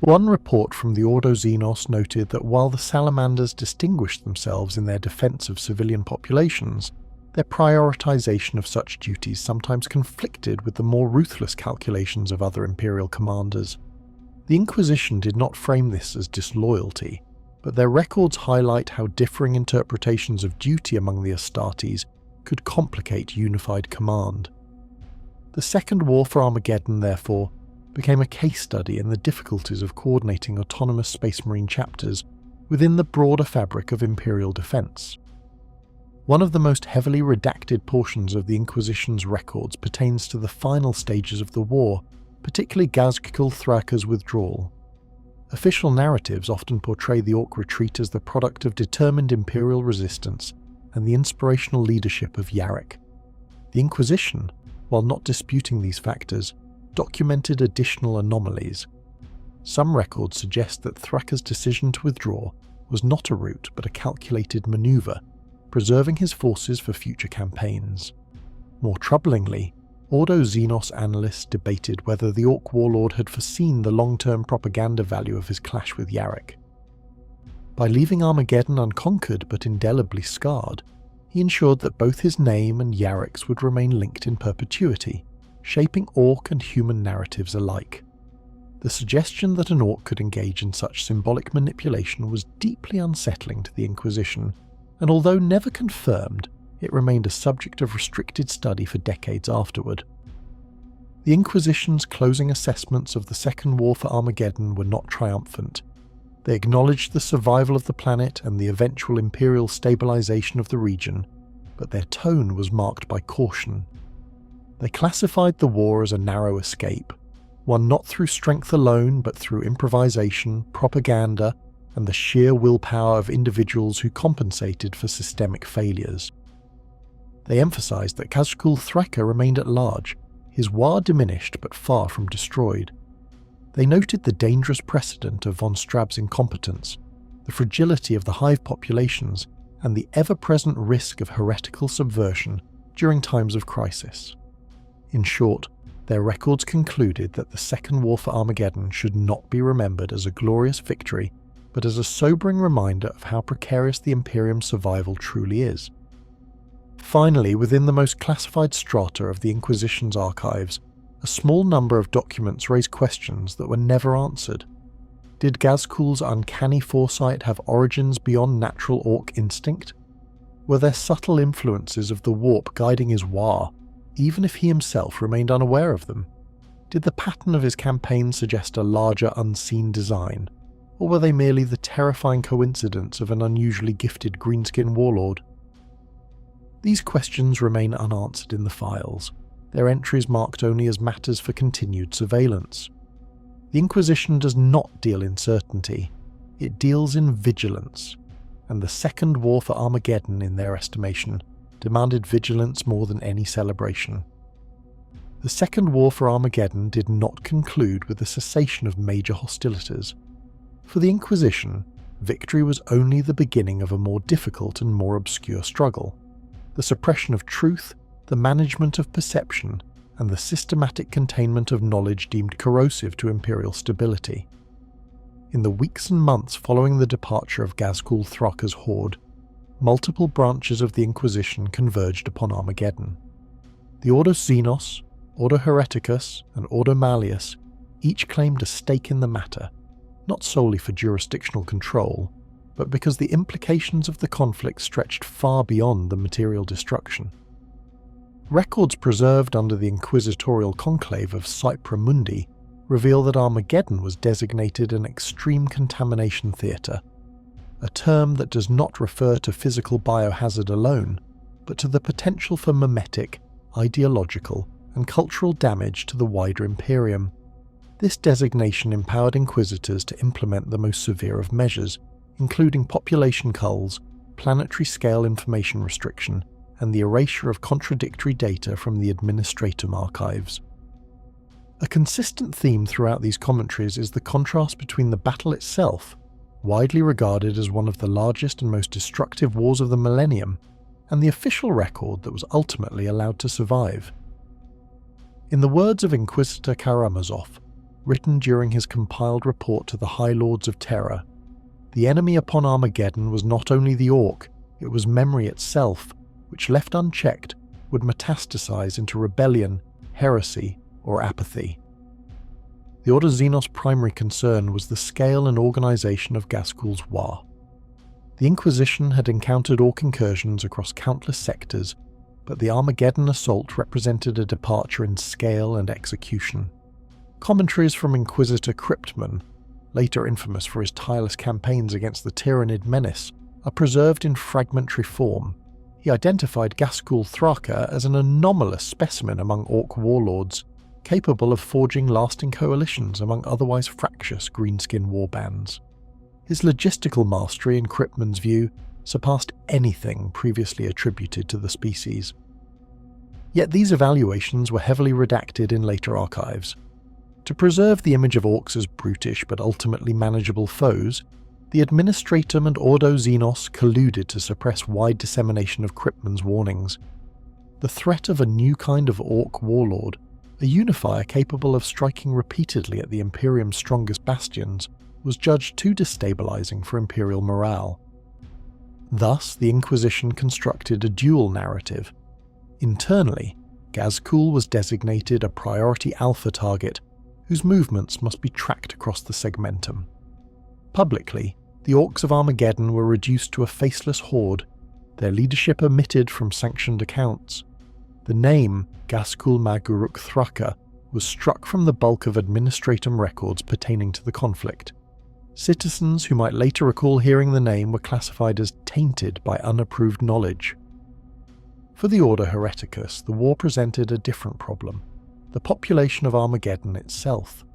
One report from the Ordo Xenos noted that while the Salamanders distinguished themselves in their defense of civilian populations, their prioritization of such duties sometimes conflicted with the more ruthless calculations of other Imperial commanders. The Inquisition did not frame this as disloyalty, but their records highlight how differing interpretations of duty among the Astartes could complicate unified command. The Second War for Armageddon, therefore, became a case study in the difficulties of coordinating autonomous Space Marine chapters within the broader fabric of Imperial defense. One of the most heavily redacted portions of the Inquisition's records pertains to the final stages of the war, particularly Ghazghkull Thraka's withdrawal. Official narratives often portray the Orc retreat as the product of determined Imperial resistance and the inspirational leadership of Yarrick. The Inquisition, while not disputing these factors, documented additional anomalies. Some records suggest that Thraka's decision to withdraw was not a route but a calculated maneuver, preserving his forces for future campaigns. More troublingly, Ordo Xenos analysts debated whether the Orc warlord had foreseen the long-term propaganda value of his clash with Yarrick. By leaving Armageddon unconquered but indelibly scarred, he ensured that both his name and Yarrick's would remain linked in perpetuity, shaping Orc and human narratives alike. The suggestion that an Orc could engage in such symbolic manipulation was deeply unsettling to the Inquisition, and although never confirmed, it remained a subject of restricted study for decades afterward. The Inquisition's closing assessments of the Second War for Armageddon were not triumphant. They acknowledged the survival of the planet and the eventual Imperial stabilization of the region, but their tone was marked by caution. They classified the war as a narrow escape, one not through strength alone but through improvisation, propaganda, and the sheer willpower of individuals who compensated for systemic failures. They emphasized that Ghazghkull Thraka remained at large, his Waaagh diminished but far from destroyed. They noted the dangerous precedent of von Strab's incompetence, the fragility of the hive populations, and the ever-present risk of heretical subversion during times of crisis. In short, their records concluded that the Second War for Armageddon should not be remembered as a glorious victory, but as a sobering reminder of how precarious the Imperium's survival truly is. Finally, within the most classified strata of the Inquisition's archives, a small number of documents raise questions that were never answered. Did Ghazghkull's uncanny foresight have origins beyond natural Orc instinct? Were there subtle influences of the warp guiding his Waaagh, even if he himself remained unaware of them? Did the pattern of his campaign suggest a larger unseen design, or were they merely the terrifying coincidence of an unusually gifted greenskin warlord? These questions remain unanswered in the files, their entries marked only as matters for continued surveillance. The Inquisition does not deal in certainty, it deals in vigilance, and the Second War for Armageddon, in their estimation, demanded vigilance more than any celebration. The Second War for Armageddon did not conclude with the cessation of major hostilities. For the Inquisition, victory was only the beginning of a more difficult and more obscure struggle. The suppression of truth, the management of perception, and the systematic containment of knowledge deemed corrosive to Imperial stability. In the weeks and months following the departure of Ghazghkull Thraka's horde, multiple branches of the Inquisition converged upon Armageddon. The Ordo Xenos, Ordo Hereticus and Ordo Malleus each claimed a stake in the matter, not solely for jurisdictional control, but because the implications of the conflict stretched far beyond the material destruction. Records preserved under the inquisitorial conclave of Cypra Mundi reveal that Armageddon was designated an extreme contamination theatre, a term that does not refer to physical biohazard alone, but to the potential for mimetic, ideological, and cultural damage to the wider Imperium. This designation empowered inquisitors to implement the most severe of measures, including population culls, planetary-scale information restriction, and the erasure of contradictory data from the Administratum archives. A consistent theme throughout these commentaries is the contrast between the battle itself, widely regarded as one of the largest and most destructive wars of the millennium, and the official record that was ultimately allowed to survive. In the words of Inquisitor Karamazov, written during his compiled report to the High Lords of Terror, the enemy upon Armageddon was not only the Orc, it was memory itself, which left unchecked would metastasize into rebellion, heresy, or apathy. The Order Xenos' primary concern was the scale and organization of Ghazghkull's Waaagh. The Inquisition had encountered Orc incursions across countless sectors, but the Armageddon assault represented a departure in scale and execution. Commentaries from Inquisitor Cryptman, later infamous for his tireless campaigns against the Tyranid menace, are preserved in fragmentary form. He identified Ghazghkull Thraka as an anomalous specimen among Orc warlords, capable of forging lasting coalitions among otherwise fractious greenskin warbands. His logistical mastery, in Cryptman's view, surpassed anything previously attributed to the species. Yet these evaluations were heavily redacted in later archives. To preserve the image of Orcs as brutish but ultimately manageable foes, the Administratum and Ordo Xenos colluded to suppress wide dissemination of Cryptman's warnings. The threat of a new kind of Orc warlord, a unifier capable of striking repeatedly at the Imperium's strongest bastions, was judged too destabilizing for Imperial morale. Thus, the Inquisition constructed a dual narrative. Internally, Ghazghkull was designated a priority alpha target, whose movements must be tracked across the segmentum. Publicly, the Orcs of Armageddon were reduced to a faceless horde, their leadership omitted from sanctioned accounts. The name Ghazghkull Mag Uruk Thraka was struck from the bulk of Administratum records pertaining to the conflict. Citizens who might later recall hearing the name were classified as tainted by unapproved knowledge. For the Ordo Hereticus, the war presented a different problem: the population of Armageddon itself.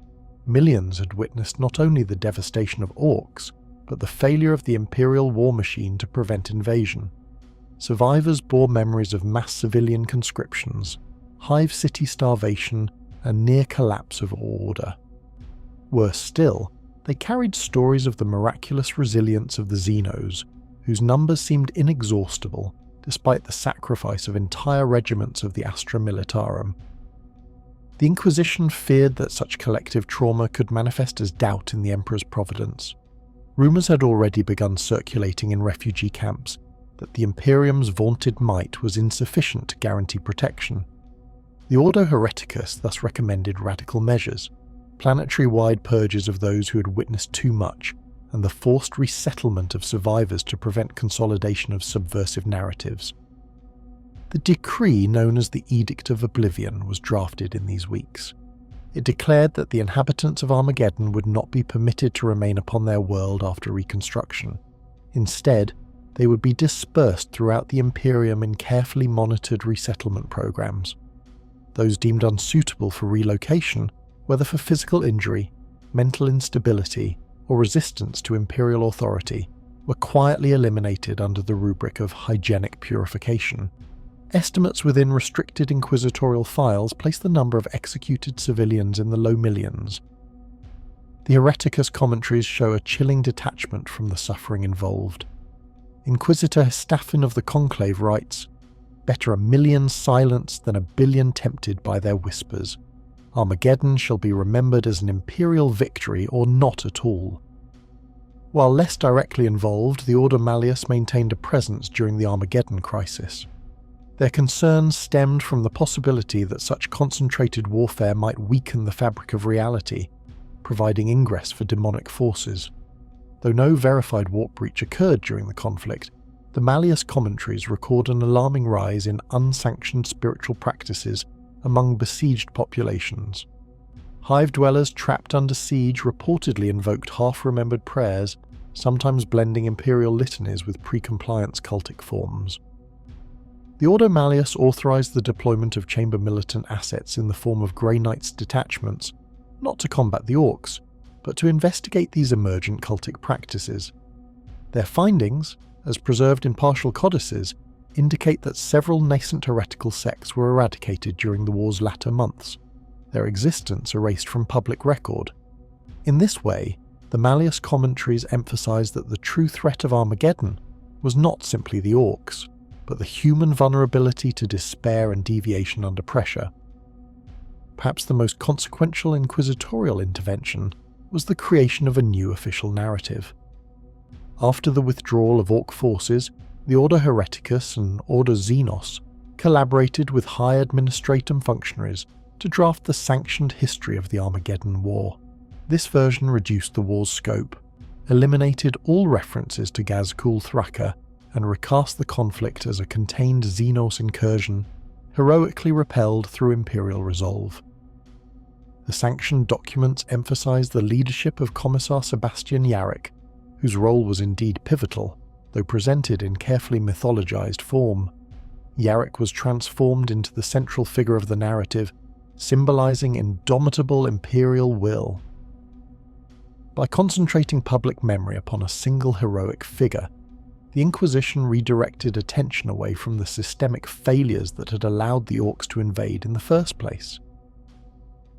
Millions had witnessed not only the devastation of Orcs, but the failure of the Imperial war machine to prevent invasion. Survivors bore memories of mass civilian conscriptions, hive city starvation, and near collapse of order. Worse still, they carried stories of the miraculous resilience of the xenos, whose numbers seemed inexhaustible despite the sacrifice of entire regiments of the Astra Militarum. The Inquisition feared that such collective trauma could manifest as doubt in the Emperor's providence. Rumours had already begun circulating in refugee camps that the Imperium's vaunted might was insufficient to guarantee protection. The Ordo Hereticus thus recommended radical measures, planetary-wide purges of those who had witnessed too much, and the forced resettlement of survivors to prevent consolidation of subversive narratives. The decree known as the Edict of Oblivion was drafted in these weeks. It declared that the inhabitants of Armageddon would not be permitted to remain upon their world after reconstruction. Instead, they would be dispersed throughout the Imperium in carefully monitored resettlement programs. Those deemed unsuitable for relocation, whether for physical injury, mental instability, or resistance to Imperial authority, were quietly eliminated under the rubric of hygienic purification. Estimates within restricted inquisitorial files place the number of executed civilians in the low millions. The Hereticus commentaries show a chilling detachment from the suffering involved. Inquisitor Hestafin of the Conclave writes, "Better a million silenced than a billion tempted by their whispers. Armageddon shall be remembered as an Imperial victory or not at all." While less directly involved, the Ordo Malleus maintained a presence during the Armageddon crisis. Their concerns stemmed from the possibility that such concentrated warfare might weaken the fabric of reality, providing ingress for demonic forces. Though no verified warp breach occurred during the conflict, the Malleus commentaries record an alarming rise in unsanctioned spiritual practices among besieged populations. Hive dwellers trapped under siege reportedly invoked half-remembered prayers, sometimes blending Imperial litanies with pre-compliance cultic forms. The Ordo Malleus authorized the deployment of chamber militant assets in the form of Grey Knights detachments, not to combat the Orcs, but to investigate these emergent cultic practices. Their findings, as preserved in partial codices, indicate that several nascent heretical sects were eradicated during the war's latter months, their existence erased from public record. In this way, the Malleus commentaries emphasize that the true threat of Armageddon was not simply the Orcs, but the human vulnerability to despair and deviation under pressure. Perhaps the most consequential inquisitorial intervention was the creation of a new official narrative. After the withdrawal of Orc forces, the Ordo Hereticus and Ordo Xenos collaborated with high administratum functionaries to draft the sanctioned history of the Armageddon War. This version reduced the war's scope, eliminated all references to Ghazghkull Thraka, and recast the conflict as a contained xenos incursion, heroically repelled through Imperial resolve. The sanctioned documents emphasise the leadership of Commissar Yarrick, whose role was indeed pivotal, though presented in carefully mythologized form. Yarrick was transformed into the central figure of the narrative, symbolizing indomitable Imperial will. By concentrating public memory upon a single heroic figure, the Inquisition redirected attention away from the systemic failures that had allowed the Orcs to invade in the first place.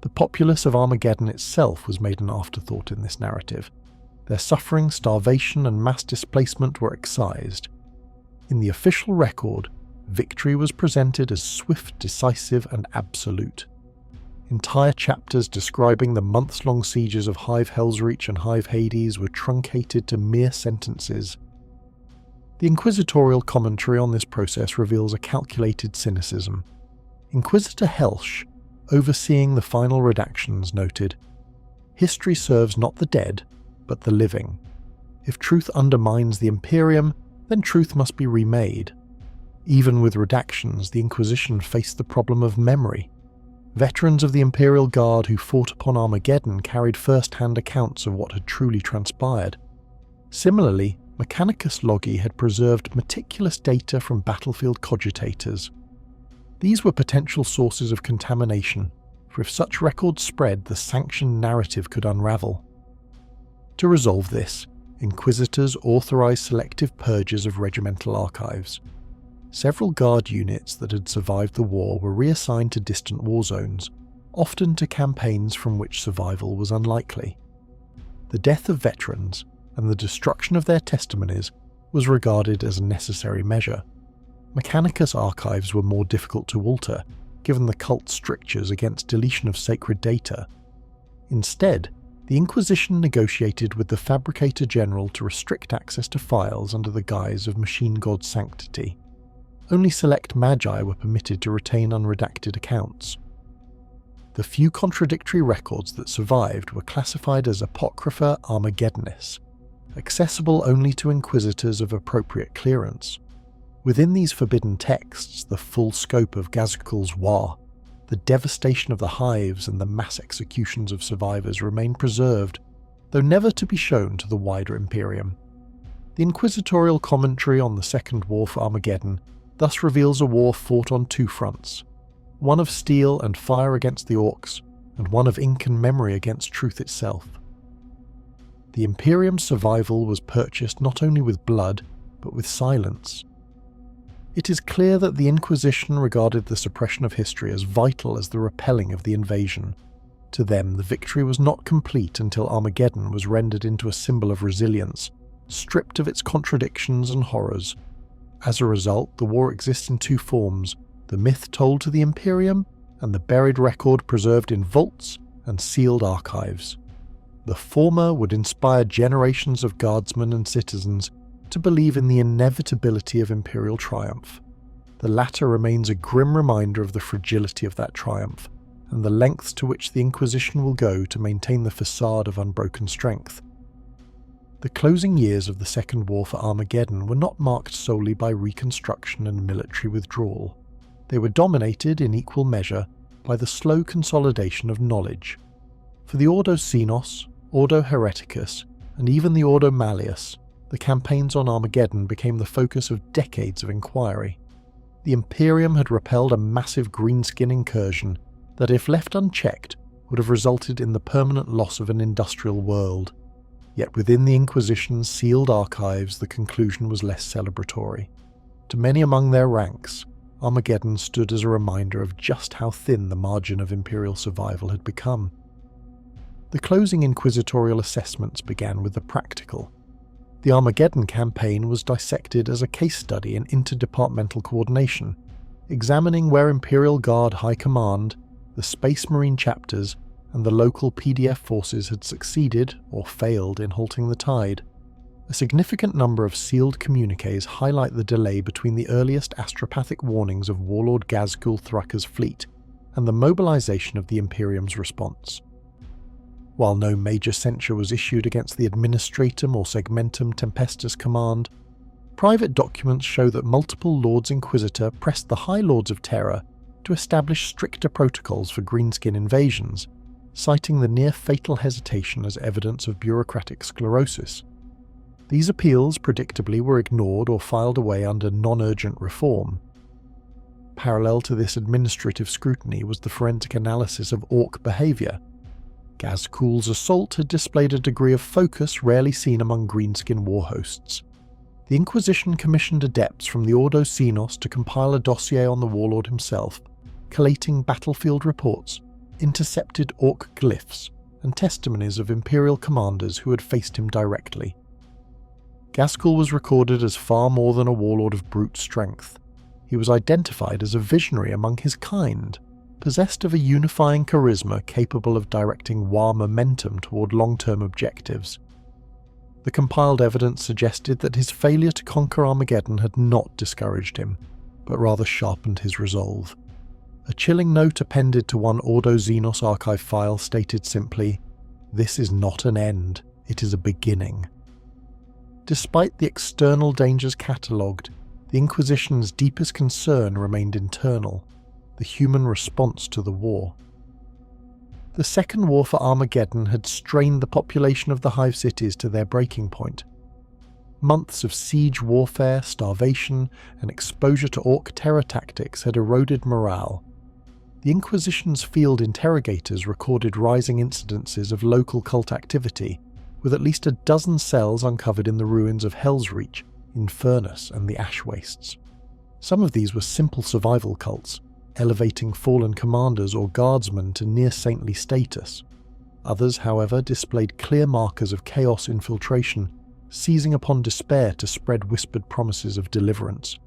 The populace of Armageddon itself was made an afterthought in this narrative. Their suffering, starvation, and mass displacement were excised. In the official record, victory was presented as swift, decisive, and absolute. Entire chapters describing the months-long sieges of Hive Hellsreach and Hive Hades were truncated to mere sentences. The inquisitorial commentary on this process reveals a calculated cynicism. Inquisitor Helsch, overseeing the final redactions, noted, "History serves not the dead, but the living. If truth undermines the Imperium, then truth must be remade." Even with redactions, the Inquisition faced the problem of memory. Veterans of the Imperial Guard who fought upon Armageddon carried first-hand accounts of what had truly transpired. Similarly, Mechanicus Logi had preserved meticulous data from battlefield cogitators. These were potential sources of contamination, for if such records spread, the sanctioned narrative could unravel. To resolve this, Inquisitors authorized selective purges of regimental archives. Several Guard units that had survived the war were reassigned to distant war zones, often to campaigns from which survival was unlikely. The death of veterans and the destruction of their testimonies was regarded as a necessary measure. Mechanicus archives were more difficult to alter, given the cult strictures against deletion of sacred data. Instead, the Inquisition negotiated with the Fabricator General to restrict access to files under the guise of machine god sanctity. Only select magi were permitted to retain unredacted accounts. The few contradictory records that survived were classified as Apocrypha Armageddonis, accessible only to Inquisitors of appropriate clearance. Within these forbidden texts, the full scope of Ghazghkull's Waaagh, the devastation of the hives and the mass executions of survivors remain preserved, though never to be shown to the wider Imperium. The inquisitorial commentary on the Second War for Armageddon thus reveals a war fought on two fronts, one of steel and fire against the Orcs, and one of ink and memory against truth itself. The Imperium's survival was purchased not only with blood, but with silence. It is clear that the Inquisition regarded the suppression of history as vital as the repelling of the invasion. To them, the victory was not complete until Armageddon was rendered into a symbol of resilience, stripped of its contradictions and horrors. As a result, the war exists in two forms, the myth told to the Imperium and the buried record preserved in vaults and sealed archives. The former would inspire generations of guardsmen and citizens to believe in the inevitability of Imperial triumph. the latter remains a grim reminder of the fragility of that triumph, and the lengths to which the Inquisition will go to maintain the facade of unbroken strength. The closing years of the Second War for Armageddon were not marked solely by reconstruction and military withdrawal. They were dominated, in equal measure, by the slow consolidation of knowledge. For the Ordo Xenos, Ordo Hereticus, and even the Ordo Malleus, the campaigns on Armageddon became the focus of decades of inquiry. The Imperium had repelled a massive greenskin incursion that, if left unchecked, would have resulted in the permanent loss of an industrial world. Yet within the Inquisition's sealed archives, the conclusion was less celebratory. To many among their ranks, Armageddon stood as a reminder of just how thin the margin of Imperial survival had become. The closing inquisitorial assessments began with the practical. The Armageddon campaign was dissected as a case study in interdepartmental coordination, examining where Imperial Guard High Command, the Space Marine chapters, and the local PDF forces had succeeded or failed in halting the tide. A significant number of sealed communiques highlight the delay between the earliest astropathic warnings of warlord Ghazghkull Thraka's fleet and the mobilization of the Imperium's response. While no major censure was issued against the Administratum or Segmentum Tempestus command, private documents show that multiple Lords Inquisitor pressed the High Lords of Terror to establish stricter protocols for greenskin invasions, citing the near-fatal hesitation as evidence of bureaucratic sclerosis. These appeals, predictably, were ignored or filed away under non-urgent reform. Parallel to this administrative scrutiny was the forensic analysis of Orc behaviour. Ghazghkull's assault had displayed a degree of focus rarely seen among greenskin warhosts. The Inquisition commissioned adepts from the Ordo Xenos to compile a dossier on the warlord himself, collating battlefield reports, intercepted Orc glyphs, and testimonies of Imperial commanders who had faced him directly. Ghazghkull was recorded as far more than a warlord of brute strength. He was identified as a visionary among his kind, possessed of a unifying charisma capable of directing Waaagh momentum toward long-term objectives. The compiled evidence suggested that his failure to conquer Armageddon had not discouraged him, but rather sharpened his resolve. A chilling note appended to one Ordo Xenos archive file stated simply, "This is not an end, it is a beginning." Despite the external dangers catalogued, the Inquisition's deepest concern remained internal: the human response to the war. The Second War for Armageddon had strained the population of the Hive cities to their breaking point. Months of siege warfare, starvation, and exposure to Orc terror tactics had eroded morale. The Inquisition's field interrogators recorded rising incidences of local cult activity, with at least a dozen cells uncovered in the ruins of Hell's Reach, Infernus, and the Ash Wastes. Some of these were simple survival cults, elevating fallen commanders or guardsmen to near-saintly status. Others, however, displayed clear markers of chaos infiltration, seizing upon despair to spread whispered promises of deliverance.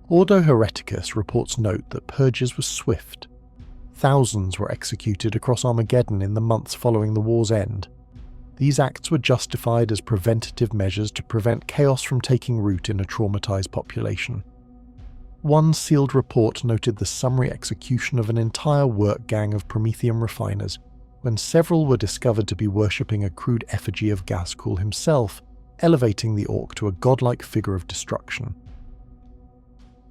Ordo Hereticus reports note that purges were swift. Thousands were executed across Armageddon in the months following the war's end. These acts were justified as preventative measures to prevent chaos from taking root in a traumatized population. One sealed report noted the summary execution of an entire work gang of Prometheum refiners, when several were discovered to be worshipping a crude effigy of Ghazghkull himself, elevating the Orc to a godlike figure of destruction.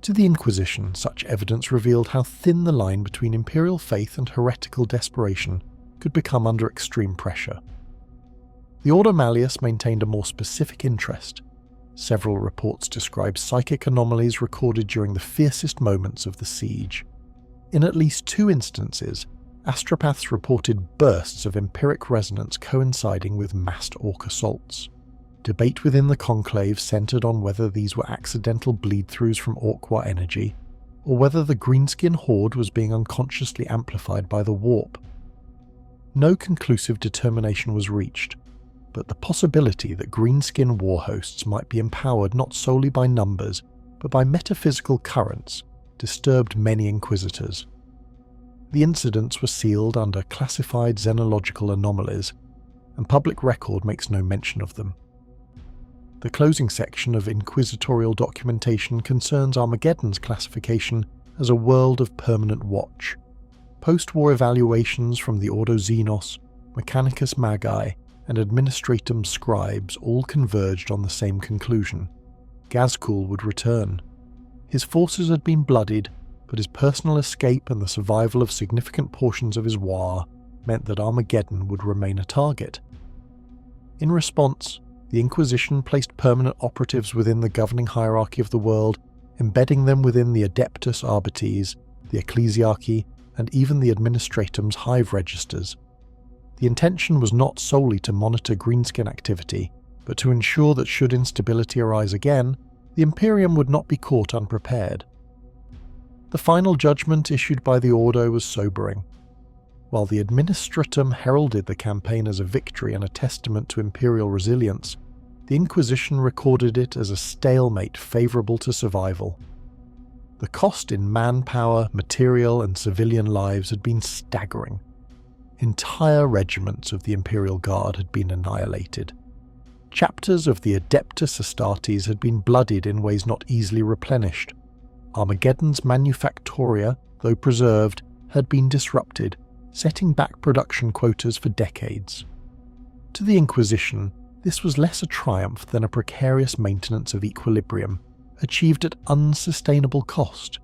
To the Inquisition, such evidence revealed how thin the line between imperial faith and heretical desperation could become under extreme pressure. The Ordo Malleus maintained a more specific interest. Several reports describe psychic anomalies recorded during the fiercest moments of the siege. In at least 2 instances, astropaths reported bursts of empiric resonance coinciding with massed Orc assaults. Debate within the conclave centered on whether these were accidental bleed-throughs from Orc energy, or whether the greenskin horde was being unconsciously amplified by the warp. No conclusive determination was reached, but the possibility that greenskin warhosts might be empowered not solely by numbers, but by metaphysical currents, disturbed many inquisitors. The incidents were sealed under classified xenological anomalies, and public record makes no mention of them. The closing section of inquisitorial documentation concerns Armageddon's classification as a world of permanent watch. Post-war evaluations from the Ordo Xenos, Mechanicus Magi, and Administratum scribes all converged on the same conclusion. Ghazghkull would return. His forces had been bloodied, but his personal escape and the survival of significant portions of his Waaagh meant that Armageddon would remain a target. In response, the Inquisition placed permanent operatives within the governing hierarchy of the world, embedding them within the Adeptus Arbites, the Ecclesiarchy, and even the Administratum's hive registers. The intention was not solely to monitor greenskin activity, but to ensure that should instability arise again, the Imperium would not be caught unprepared. The final judgment issued by the Ordo was sobering. While the Administratum heralded the campaign as a victory and a testament to Imperial resilience, the Inquisition recorded it as a stalemate favourable to survival. The cost in manpower, material, and civilian lives had been staggering. Entire regiments of the Imperial Guard had been annihilated. Chapters of the Adeptus Astartes had been bloodied in ways not easily replenished. Armageddon's manufactoria, though preserved, had been disrupted, setting back production quotas for decades. To the Inquisition, this was less a triumph than a precarious maintenance of equilibrium, achieved at unsustainable cost.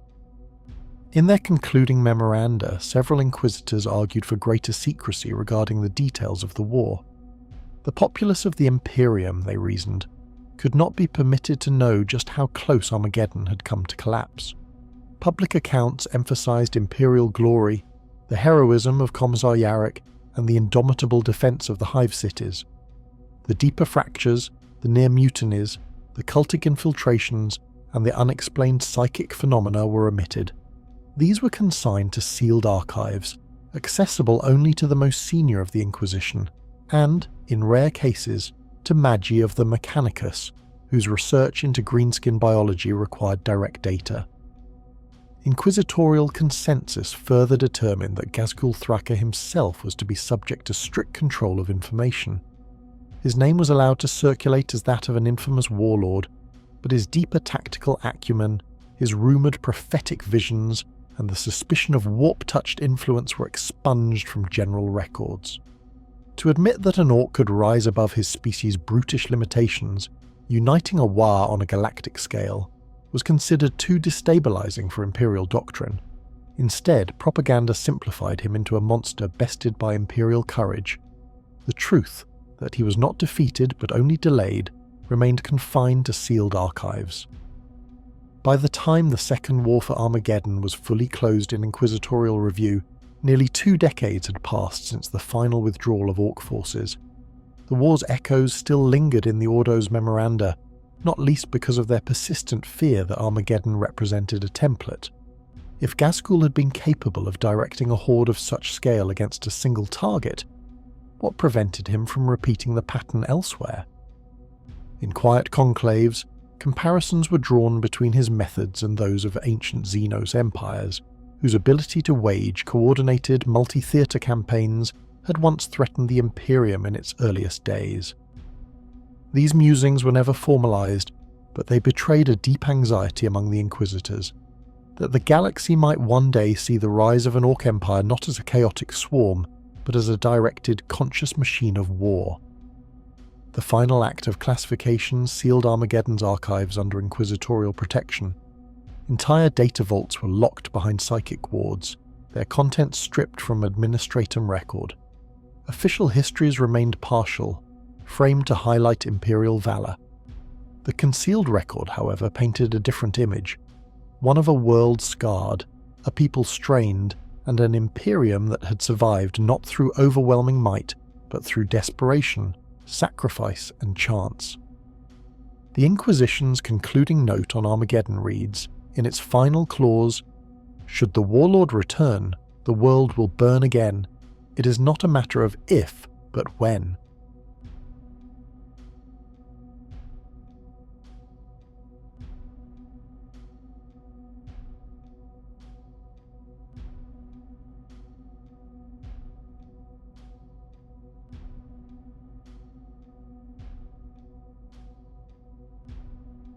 In their concluding memoranda, several inquisitors argued for greater secrecy regarding the details of the war. The populace of the Imperium, they reasoned, could not be permitted to know just how close Armageddon had come to collapse. Public accounts emphasized Imperial glory, the heroism of Commissar Yarrick, and the indomitable defense of the hive cities. The deeper fractures, the near mutinies, the cultic infiltrations, and the unexplained psychic phenomena were omitted. These were consigned to sealed archives, accessible only to the most senior of the Inquisition, and, in rare cases, to Magi of the Mechanicus, whose research into greenskin biology required direct data. Inquisitorial consensus further determined that Ghazghkull Thraka himself was to be subject to strict control of information. His name was allowed to circulate as that of an infamous warlord, but his deeper tactical acumen, his rumoured prophetic visions, and the suspicion of warp-touched influence were expunged from general records. To admit that an orc could rise above his species' brutish limitations, uniting a Waaagh on a galactic scale, was considered too destabilizing for Imperial doctrine. Instead, propaganda simplified him into a monster bested by Imperial courage. The truth, that he was not defeated but only delayed, remained confined to sealed archives. By the time the Second War for Armageddon was fully closed in inquisitorial review, nearly 2 decades had passed since the final withdrawal of Orc forces. The war's echoes still lingered in the Ordo's memoranda, not least because of their persistent fear that Armageddon represented a template. If Ghazghkull had been capable of directing a horde of such scale against a single target, what prevented him from repeating the pattern elsewhere? In quiet conclaves, comparisons were drawn between his methods and those of ancient Xenos empires, whose ability to wage coordinated multi-theatre campaigns had once threatened the Imperium in its earliest days. These musings were never formalized, but they betrayed a deep anxiety among the Inquisitors, that the galaxy might one day see the rise of an Orc empire not as a chaotic swarm, but as a directed, conscious machine of war. The final act of classification sealed Armageddon's archives under inquisitorial protection. Entire data vaults were locked behind psychic wards, their contents stripped from administratum record. Official histories remained partial, framed to highlight Imperial valor. The concealed record, however, painted a different image, one of a world scarred, a people strained, and an Imperium that had survived not through overwhelming might, but through desperation, sacrifice, and chance. The Inquisition's concluding note on Armageddon reads, in its final clause, "Should the warlord return, the world will burn again. It is not a matter of if, but when."